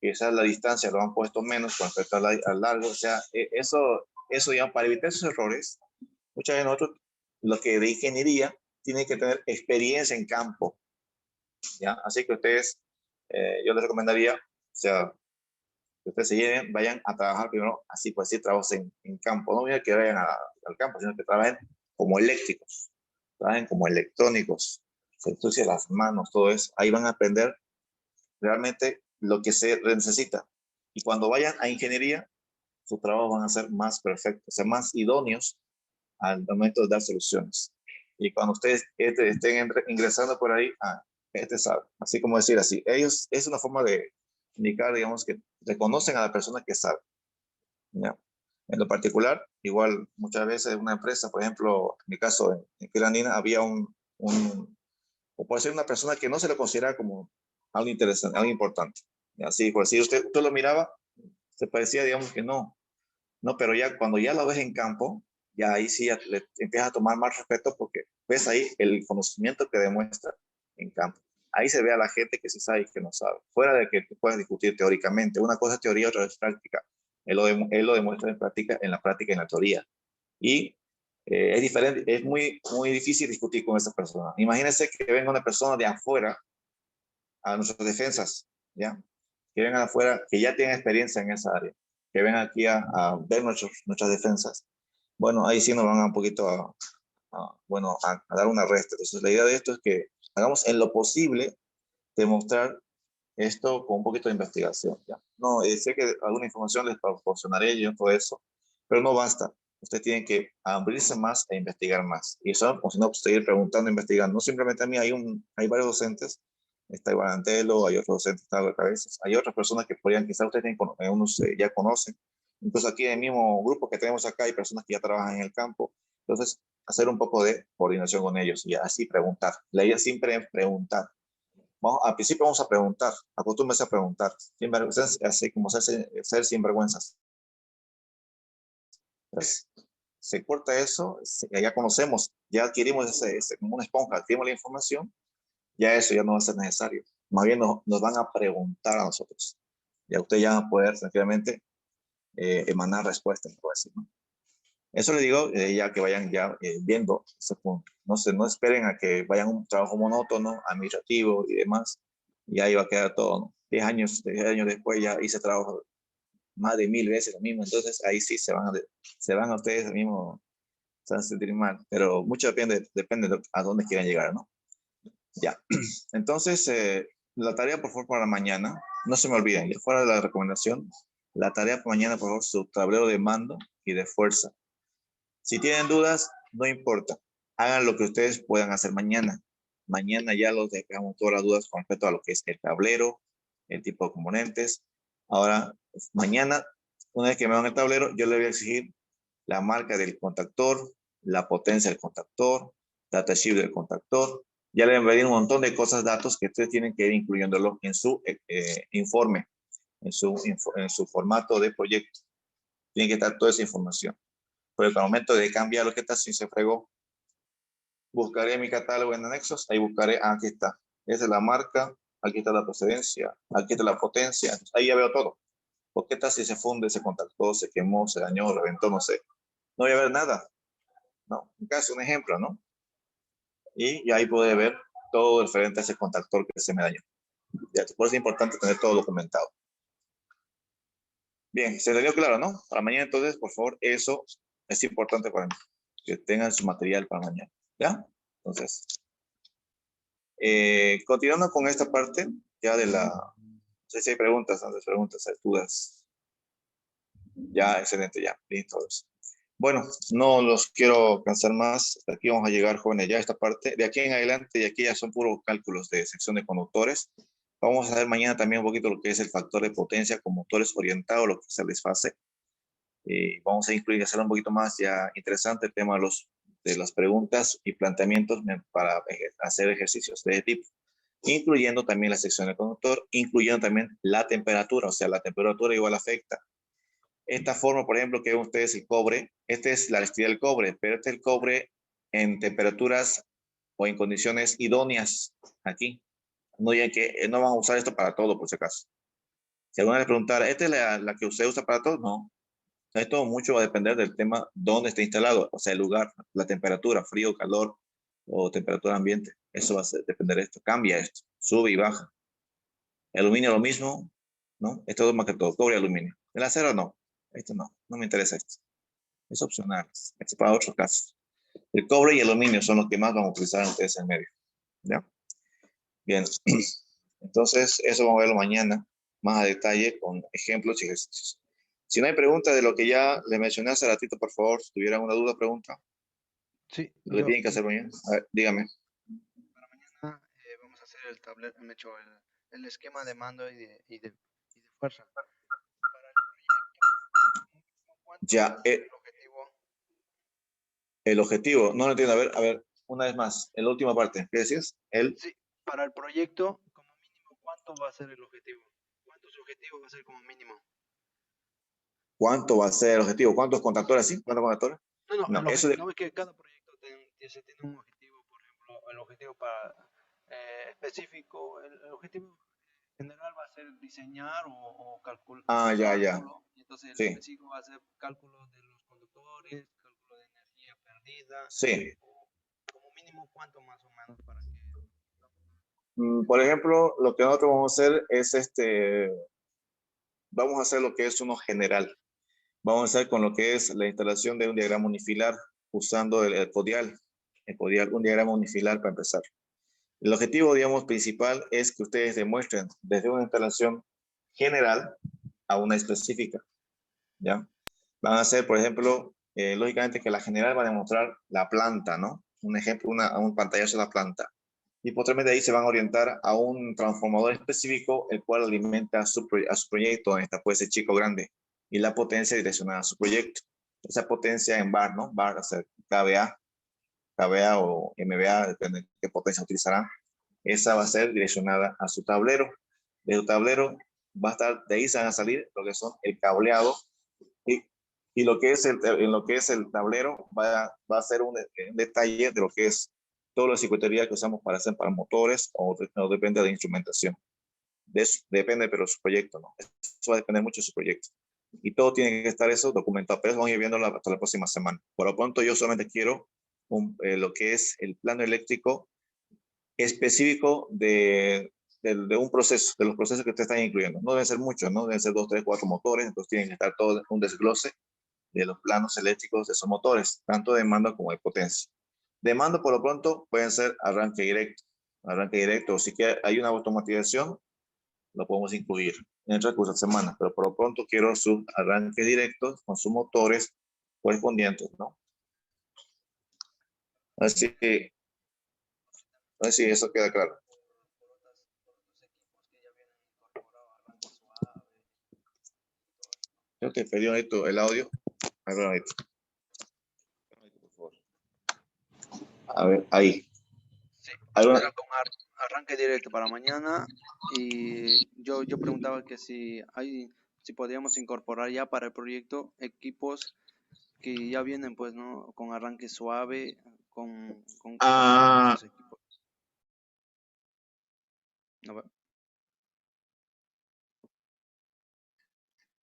quizás la distancia lo han puesto menos con respecto al largo, o sea, eso ya para evitar esos errores, muchas veces nosotros, los que de ingeniería, tienen que tener experiencia en campo, ¿ya? Así que ustedes, yo les recomendaría, o sea, que ustedes se lleven, vayan a trabajar primero, así pues sí, trabajos en campo, no que vayan al campo, sino que trabajen como eléctricos, trabajen como electrónicos, se ensucian las manos, todo eso, ahí van a aprender realmente lo que se necesita. Y cuando vayan a ingeniería, sus trabajos van a ser más perfectos, o sea, más idóneos al momento de dar soluciones. Y cuando ustedes estén ingresando por ahí, sabe. Así como decir así, ellos es una forma de indicar, digamos, que reconocen a la persona que sabe, ¿ya? En lo particular, igual muchas veces una empresa, por ejemplo, en mi caso, en Filandina, había o puede ser una persona que no se le considera como algo interesante, algo importante. Así, por decir, usted lo miraba, se parecía, digamos que no, pero ya cuando ya lo ves en campo, ya ahí sí ya le empiezas a tomar más respeto porque ves ahí el conocimiento que demuestra en campo. Ahí se ve a la gente que sí sabe y que no sabe. Fuera de que tú puedas discutir teóricamente. Una cosa es teoría, otra es práctica. Él lo demuestra en la práctica y en la teoría. Y es diferente, es muy, muy difícil discutir con esa persona. Imagínense que venga una persona de afuera a nuestras defensas, ¿ya? Que vengan afuera, que ya tienen experiencia en esa área, que vengan aquí a ver nuestras defensas. Bueno, ahí sí nos van a un poquito a dar una resta. Entonces, la idea de esto es que hagamos en lo posible demostrar esto con un poquito de investigación, ¿ya? No, sé que alguna información les proporcionaré yo, todo eso, pero no basta. Usted tiene que abrirse más e investigar más. Y eso, o si no, pues, seguir preguntando, investigando. No simplemente a mí, hay varios docentes. Está Iván Antelo, hay otros docentes, está Cabezas, hay otras personas que podrían, quizás ustedes unos ya conocen. Incluso aquí en el mismo grupo que tenemos acá hay personas que ya trabajan en el campo. Entonces, hacer un poco de coordinación con ellos y así preguntar. La idea siempre es preguntar. Al principio vamos a preguntar, acostúmbrese a preguntar, así como ser sinvergüenzas. Pues, se corta eso, ya conocemos, ya adquirimos como una esponja, adquirimos la información, ya eso ya no va a ser necesario. Más bien nos van a preguntar a nosotros. Ya ustedes ya van a poder tranquilamente emanar respuestas, por decir, ¿no? Eso le digo, ya que vayan ya viendo ese punto. No esperen a que vayan a un trabajo monótono, administrativo y demás, y ahí va a quedar todo, ¿no? 10 años después ya hice trabajo más de 1000 veces lo mismo, entonces ahí sí se van a ustedes mismos, se van a sentir mal, pero mucho depende de a dónde quieran llegar, ¿no? Ya, entonces la tarea por favor para mañana, no se me olviden, ya fuera de la recomendación, la tarea para mañana por favor su tablero de mando y de fuerza. Si tienen dudas, no importa. Hagan lo que ustedes puedan hacer mañana. Mañana ya los dejamos todas las dudas con respecto a lo que es el tablero, el tipo de componentes. Ahora, mañana, una vez que me dan el tablero, yo le voy a exigir la marca del contactor, la potencia del contactor, datasheet del contactor. Ya le envié un montón de cosas, datos que ustedes tienen que ir incluyéndolo en su informe, en su formato de proyecto. Tiene que estar toda esa información. Pero al momento de cambiarlo, ¿qué tal si se fregó? Buscaré mi catálogo en anexos, ahí buscaré, aquí está. Esa es la marca, aquí está la procedencia, aquí está la potencia, ahí ya veo todo. ¿Por qué tal si se funde, se contactó, se quemó, se dañó, reventó, no sé? No voy a ver nada, ¿no? Un caso, un ejemplo, ¿no? Y ahí puede ver todo referente a ese contactor que se me dañó. Ya, por eso es importante tener todo documentado. Bien, se le dio claro, ¿no? Para mañana entonces, por favor, eso es importante para mí, que tengan su material para mañana, ¿ya? Entonces, continuando con esta parte, ya de la, no sé si hay preguntas, antes preguntas, hay dudas. Ya, excelente, ya, listo. Bueno, no los quiero cansar más. Hasta aquí vamos a llegar, jóvenes, ya a esta parte. De aquí en adelante, y aquí ya son puros cálculos de sección de conductores. Vamos a ver mañana también un poquito lo que es el factor de potencia con motores orientados, lo que es el desfase. Vamos a incluir, hacer un poquito más ya interesante el tema de las preguntas y planteamientos para hacer ejercicios de tipo, incluyendo también la sección de conductor, incluyendo también la temperatura, o sea, la temperatura igual afecta. Esta forma, por ejemplo, que ven ustedes el cobre, esta es la electricidad del cobre, pero este es el cobre en temperaturas o en condiciones idóneas aquí. No, ya que no van a usar esto para todo, por si acaso. Si alguna les preguntara, ¿esta es la que usted usa para todo? No. Esto mucho va a depender del tema dónde está instalado, o sea, el lugar, la temperatura, frío, calor o temperatura ambiente. Eso va a depender de esto. Cambia esto, sube y baja. El aluminio lo mismo, ¿no? Esto es más que todo, cobre y aluminio. El acero no. Esto no, no me interesa esto. Es opcional. Esto es para otros casos. El cobre y el aluminio son los que más van a utilizar ustedes en medio. ¿Ya? Bien. Entonces, eso vamos a verlo mañana, más a detalle, con ejemplos y ejercicios. Si no hay preguntas de lo que ya le mencioné hace ratito, por favor, si tuvieran una duda, pregunta. Sí, Lo que yo, tienen que hacer mañana. A ver, dígame. para mañana vamos a hacer el tablero, me he hecho el esquema de mando y de fuerza. Para el proyecto, ¿cuánto va Ya, a ser el objetivo? el objetivo, no lo entiendo. A ver, una vez más, en la última parte, ¿qué decías? Sí, para el proyecto, como mínimo, ¿cuánto va a ser el objetivo? ¿Cuántos objetivos va a ser como mínimo? ¿Cuánto va a ser el objetivo? ¿Cuántos contactores? ¿Sí? ¿Cuántos contactores? No, no, No, eso de, no es que cada proyecto se tiene un objetivo, por ejemplo, el objetivo para específico, el objetivo general va a ser diseñar o calcular ya, ya. cálculo, y entonces el Sí, específico va a ser cálculo de los conductores, cálculo de energía perdida, sí. o como mínimo cuánto más o menos para que... Por ejemplo, lo que nosotros vamos a hacer es vamos a hacer lo que es uno general. Vamos a hacer con lo que es la instalación de un diagrama unifilar usando el codial, un diagrama unifilar para empezar. El objetivo, digamos, principal es que ustedes demuestren desde una instalación general a una específica, ¿ya? Van a hacer, por ejemplo, lógicamente que la general va a demostrar la planta, ¿no? Un ejemplo, un pantallazo de la planta. Y posteriormente ahí se van a orientar a un transformador específico, el cual alimenta a su proyecto, esta puede ser chico o grande, y la potencia direccionada a su proyecto. Esa potencia en bar, ¿no? Bar, o sea, KVA o MVA, depende de qué potencia utilizarán. Esa va a ser direccionada a su tablero. De su tablero va a estar, de ahí se van a salir lo que son el cableado y, y lo que es en lo que es el tablero va a ser un detalle de lo que es toda la circuitería que usamos para hacer para motores o depende de la instrumentación. De eso depende, pero su proyecto, ¿no? Eso va a depender mucho de su proyecto. Y todo tiene que estar eso documentado, pero eso vamos a ir viendo hasta la próxima semana. Por lo pronto, yo solamente quiero lo que es el plano eléctrico específico de un proceso, de los procesos que ustedes están incluyendo. No deben ser muchos, ¿no? Deben ser 2, 3, 4 motores, entonces tienen que estar todo un desglose de los planos eléctricos de esos motores, tanto de mando como de potencia. De mando, por lo pronto, pueden ser arranque directo, o si que hay una automatización, lo podemos incluir en el transcurso de semana, pero por lo pronto quiero sus arranques directos con sus motores correspondientes, ¿no? Así que, así eso queda claro. Creo que perdió el audio. Ahí va, ahí. A ver, ahí. Sí, ¿Alguna? era con arranque directo para mañana y yo preguntaba que si podríamos incorporar ya para el proyecto equipos que ya vienen pues, ¿no? Con arranque suave, con Ah, esos equipos. A ver.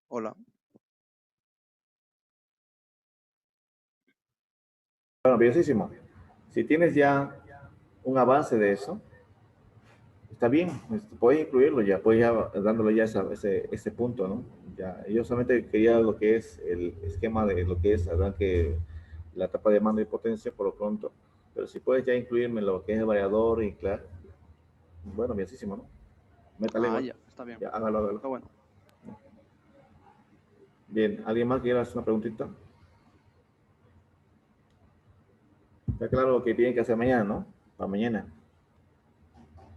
Hola. Bueno, bellísimo. Si tienes ya un avance de eso, está bien, puedes incluirlo ya, puedes ya dándole ya ese punto, ¿no? Ya, yo solamente quería lo que es el esquema de lo que es arranque, la etapa de mando y potencia por lo pronto, pero si puedes ya incluirme lo que es el variador y claro, bueno, bellísimo, ¿no? Métale, Ah, gol. ya, está bien. Ya, hágalo, hágalo. Está bueno. Bien, ¿alguien más quiere hacer una preguntita? Está claro lo que tienen que hacer mañana, ¿no? Para mañana.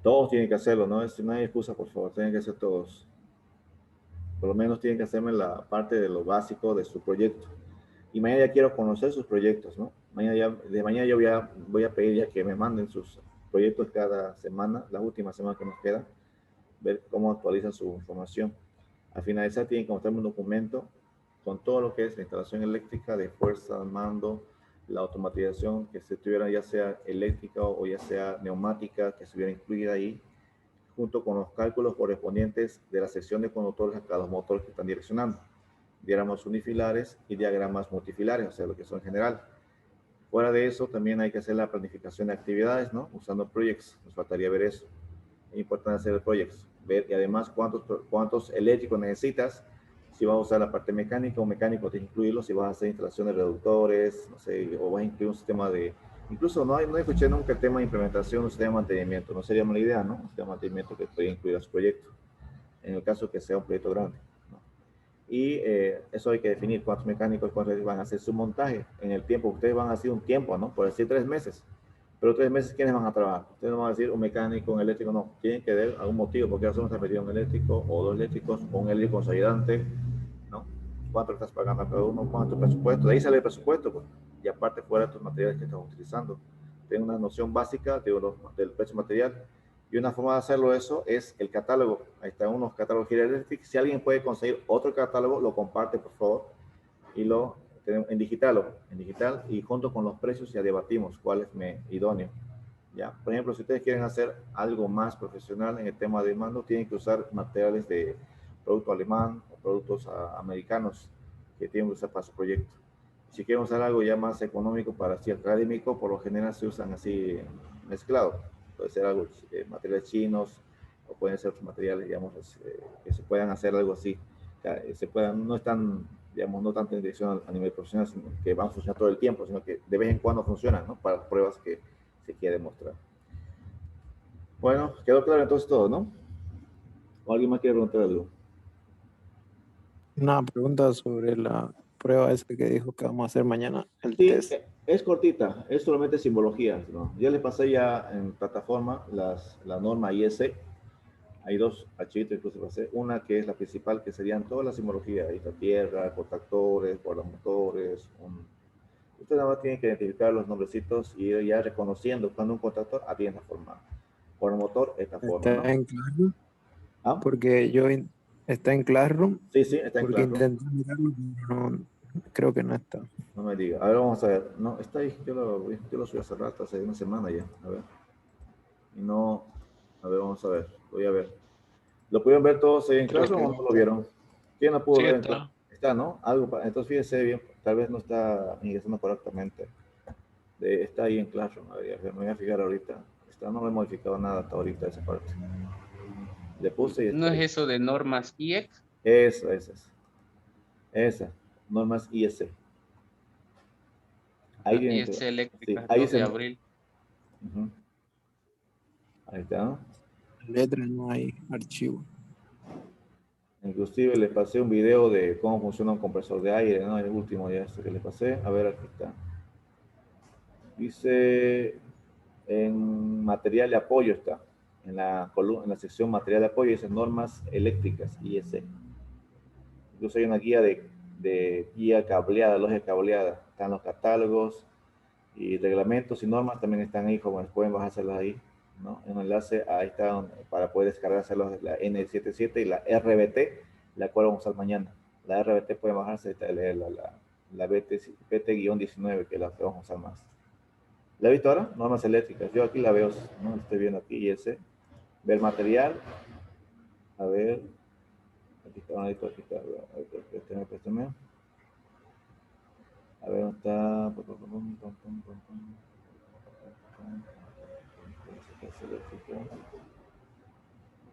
Todos tienen que hacerlo, no hay excusa, por favor, tienen que hacer todos. Por lo menos tienen que hacerme la parte de lo básico de su proyecto. Y mañana ya quiero conocer sus proyectos, ¿no? De mañana yo voy a pedir ya que me manden sus proyectos cada semana, la última semana que nos queda, ver cómo actualizan su información. Al finalizar tienen que mostrarme un documento con todo lo que es la instalación eléctrica de fuerza, mando, la automatización que se tuviera ya sea eléctrica o ya sea neumática, que estuviera incluida ahí, junto con los cálculos correspondientes de la sección de conductores a cada motores que están direccionando, diagramas unifilares y diagramas multifilares, o sea, lo que son en general. Fuera de eso, también hay que hacer la planificación de actividades, ¿no? Usando projects, nos faltaría ver eso. Es importante hacer el projects, ver y además cuántos eléctricos necesitas, si vas a usar la parte mecánica o mecánico, tienes que incluirlo, si vas a hacer instalación de reductores, no sé, o vas a incluir un sistema de, incluso no escuché nunca el tema de implementación de un sistema de mantenimiento, no sería mala idea, ¿no? Un sistema de mantenimiento que puede incluir a su proyecto, en el caso que sea un proyecto grande, ¿no? Y eso hay que definir cuántos mecánicos, cuántos van a hacer su montaje en el tiempo. Ustedes van a hacer un tiempo, ¿no? Por decir 3 meses. Pero 3 meses, ¿quiénes van a trabajar? Ustedes no van a decir un mecánico, un eléctrico, no. Tienen que ver algún motivo, porque ya se metido un eléctrico o dos eléctricos o un eléctrico con su ayudante, ¿no? ¿Cuánto estás pagando a cada uno? ¿Cuánto presupuesto? De ahí sale el presupuesto, pues. Y aparte fuera de tus materiales que estás utilizando. Ten una noción básica del precio material. Y una forma de hacerlo eso es el catálogo. Ahí están unos catálogos Electric. Si alguien puede conseguir otro catálogo, lo comparte, por favor. Y lo tenemos en digital y junto con los precios ya debatimos cuál es idóneo. ¿Ya? Por ejemplo, si ustedes quieren hacer algo más profesional en el tema de mando, tienen que usar materiales de producto alemán o productos americanos que tienen que usar para su proyecto. Si quieren usar algo ya más económico para así académico, por lo general se usan así mezclados. Puede ser algo materiales chinos o pueden ser otros materiales, digamos, que se puedan hacer algo así. No están, digamos, no tanto en dirección a nivel profesional, sino que van a funcionar todo el tiempo, sino que de vez en cuando funcionan, ¿no? Para pruebas que se quiere demostrar. Bueno, quedó claro entonces todo, ¿no? ¿O alguien más quiere preguntar algo? Una pregunta sobre la prueba esa que dijo que vamos a hacer mañana, el Sí, test. es cortita, es solamente simbología, ¿no? Ya les pasé ya en plataforma la norma IS. Hay dos archivitos incluso pasé. Una que es la principal, que serían todas las simbologías. Ahí está tierra, contactores, guardamotores. Usted nada más tiene que identificar los nombrecitos y ir ya reconociendo cuando un contactor atiende esta forma. Guardamotor, esta forma, ¿Está ¿no? en Classroom? ¿Ah? Porque está en Classroom, Sí, está en porque Classroom. intenté mirarlo, pero no, creo que no está. No me diga. A ver, vamos a ver. No, está ahí. Yo lo subí hace rato, hace una semana ya. A ver. Y no. A ver, vamos a ver. Voy a ver. ¿Lo pudieron ver todos en Creo Classroom que o no no lo está. vieron? ¿Quién lo pudo Sí ver en Classroom? está. Está, ¿no? Entonces fíjese bien. Tal vez no está ingresando correctamente. Está ahí en Classroom. A ver, me voy a fijar ahorita. No me he modificado nada hasta ahorita esa parte. Le puse y ¿No está es ahí. eso de normas IEX? Esa. Esa. Normas IS. Ahí Ajá, tienen que. IEX Sí, eléctricas ahí 2 se. de abril. Uh-huh. Ahí está. Letra no hay archivo. Inclusive les pasé un video de cómo funciona un compresor de aire, ¿no? El último ya este que les pasé. A ver, aquí está. Dice en material de apoyo está. En la sección material de apoyo dice normas eléctricas, IS. Incluso hay una guía de guía cableada, lógica cableada. Están los catálogos, Y reglamentos y normas también están ahí, como pueden bajárselos ahí, ¿no? En un enlace, ahí está para poder descargárselos la N77 y la RBT, la cual vamos a usar mañana. La RBT pueden bajarse la BT-19, que es la que vamos a usar más. ¿La he visto ahora? Normas eléctricas. Yo aquí la veo, ¿no? Estoy viendo aquí y ese. Ver material. A ver. Aquí está, aquí está. Préstame. A ver, ¿dónde está?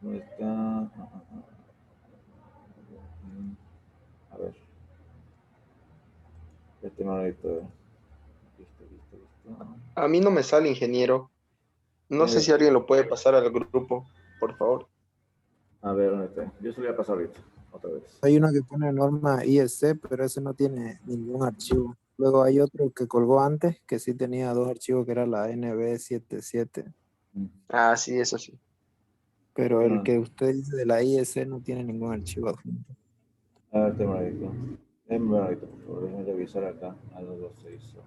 ¿Dónde está? A ver. Este manito. Listo. A mí no me sale, ingeniero. No sé si alguien lo puede pasar al grupo, por favor. A ver, ¿dónde está? Yo se lo voy a pasar ahorita, otra vez. Hay uno que pone norma ISC, pero ese no tiene ningún archivo. Luego hay otro que colgó antes, que sí tenía 2 archivos, que era la NB77. Ah, sí, eso sí. Pero el que usted dice de la ISC no tiene ningún archivo adjunto. A ver, temadito. Déjenme ahorita, por favor. Déjenme revisar acá. A los dos se hizo.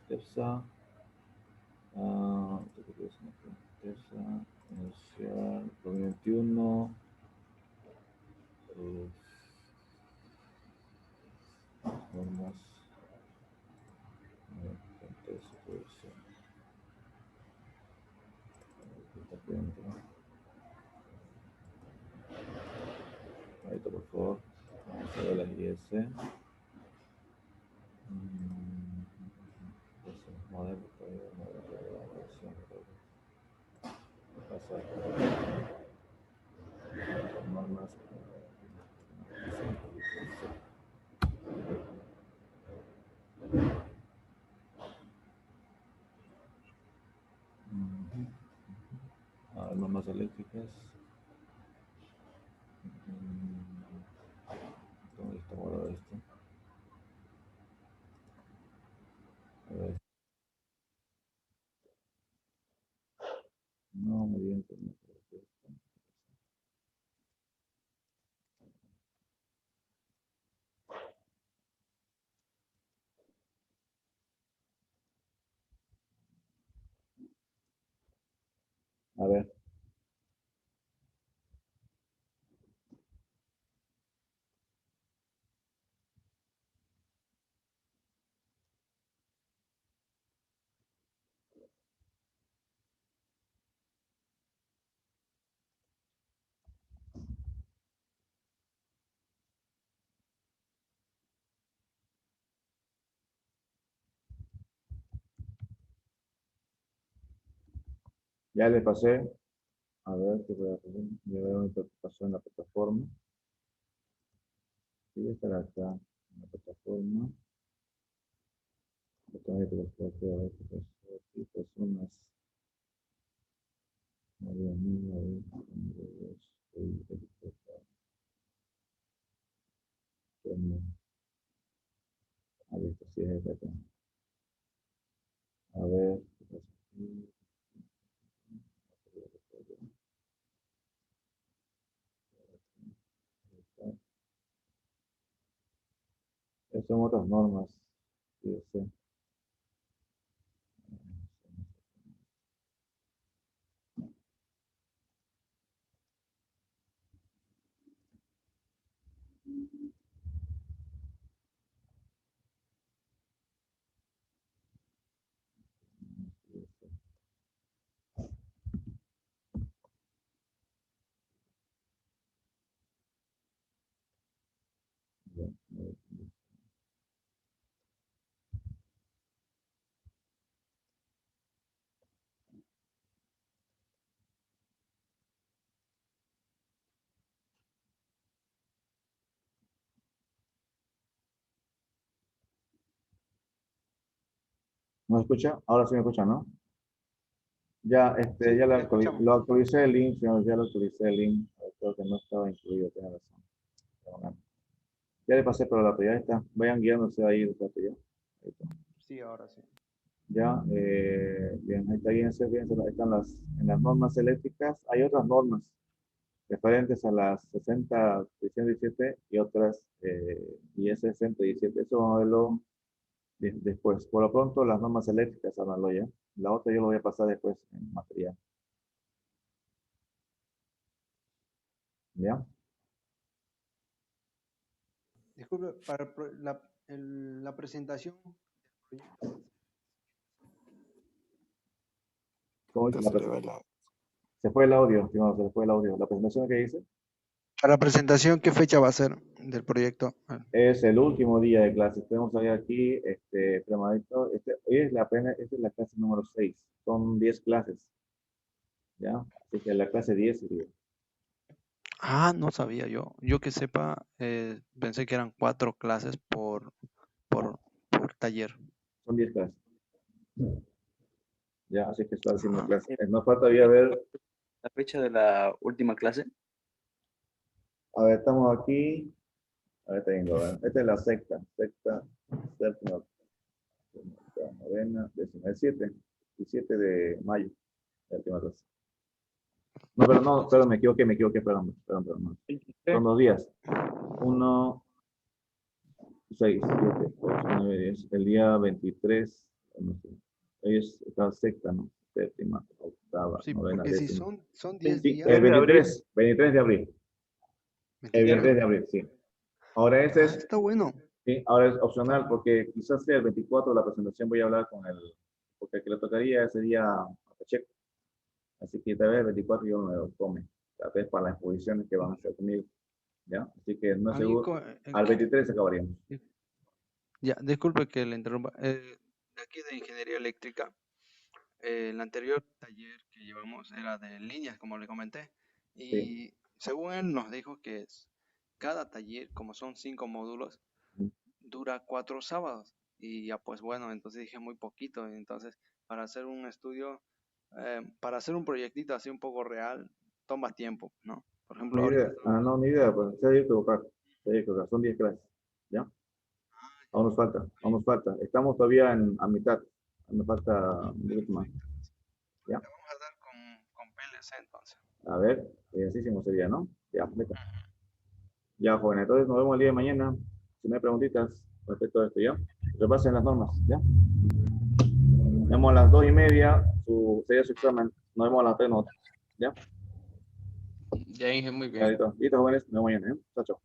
Terza. Terza. Inicial. 2021. Normas. Ahorita, por favor. Vamos a ver las IS. Modelo, normas. Normas eléctricas. ¿Dónde está guardado esto? A ver. No, muy bien. A ver. Ya le pasé. A ver qué voy a hacer. Ya veo qué pasó en la plataforma. Sí, estará acá en la plataforma. A ver qué pasó aquí. Personas. A ver, ahí está, sí, es acá. A ver qué pasa aquí. Estas son otras normas. Sí, sí. ¿No escucha? Ahora sí me escucha, ¿no? Ya, Sí, ya le escuchamos. lo actualicé el link, señor, ya lo actualicé el link. Creo que no estaba incluido, tiene razón. Pero bueno. Ya le pasé por la ya está. Vayan guiándose ahí un rato ya. Ahí está. Sí, ahora sí. Ya, bien, ahí está, guíense, ahí están en las normas eléctricas. Hay otras normas. referentes a las 60, 17 y otras, y ese 60, 17. Eso vamos a verlo después. Por lo pronto, las normas eléctricas, háganlo ya. La otra yo lo voy a pasar después en material. ¿Ya? Disculpe, para la presentación del proyecto. ¿Cómo dice? Se fue el audio, estimado, se fue el audio. La presentación que dice Para la presentación, ¿qué fecha va a ser del proyecto? es el último día de clases. Tenemos ahí aquí, premadito, hoy es esta es la clase número 6. Son 10 clases. ¿Ya? Así que la clase 10 sería. Ah, no sabía yo. Yo que sepa, pensé que eran 4 clases por taller. Son 10 clases. Ya, así que está haciendo clase. Nos falta todavía ver. La fecha de la última clase. A ver, estamos aquí. A ver, tengo. A ver. Esta es la sexta, séptima, novena, décima, el 7 de mayo. La última clase. No, pero no, perdón, me equivoqué, perdón. Son 2 días. 1, 6, 7, 8, 9, 10. El día 23, no sé. Hoy es la sexta, ¿no? Séptima, octava, Sí, novena, porque si décima. son 10 Sí, días. el 23 de abril. El 23 de abril, sí. Ahora ese es, Está bueno. sí, ahora es opcional porque quizás sea el 24 de la presentación voy a hablar con el, porque el que le tocaría ese día a Pacheco. Así que tal vez el 24 yo me lo tome, tal vez para las exposiciones que van a hacer conmigo. ¿Ya? Así que no es Ahí seguro. Al 23 acabaríamos. Ya, disculpe que le interrumpa. De aquí de Ingeniería Eléctrica, el anterior taller que llevamos era de líneas, como le comenté. Y Sí. según él nos dijo que cada taller, como son 5 módulos, dura 4 sábados. Y ya pues bueno, entonces dije muy poquito. Entonces, para hacer un estudio, para hacer un proyectito así un poco real, toma tiempo, ¿no? Por ejemplo, Ni ahorita idea. No, ni idea, pues se ha equivocado. Son 10 clases. ¿Ya? Aún nos falta. Estamos todavía a mitad. Nos falta un poquito más. ¿Ya? vamos a dar con PLC entonces. A ver, sencillísimo sería, ¿no? Ya, meta. Ya, joven, entonces nos vemos el día de mañana. Si no hay preguntitas respecto a esto, ¿ya? Repasen las normas, ¿ya? Nos vemos a las 2:30, sería su examen. Nos vemos a las 3 nosotros, ¿ya? Ya dije muy bien. Ya, listo, jóvenes, nos vemos mañana, ¿eh? Chao, chao.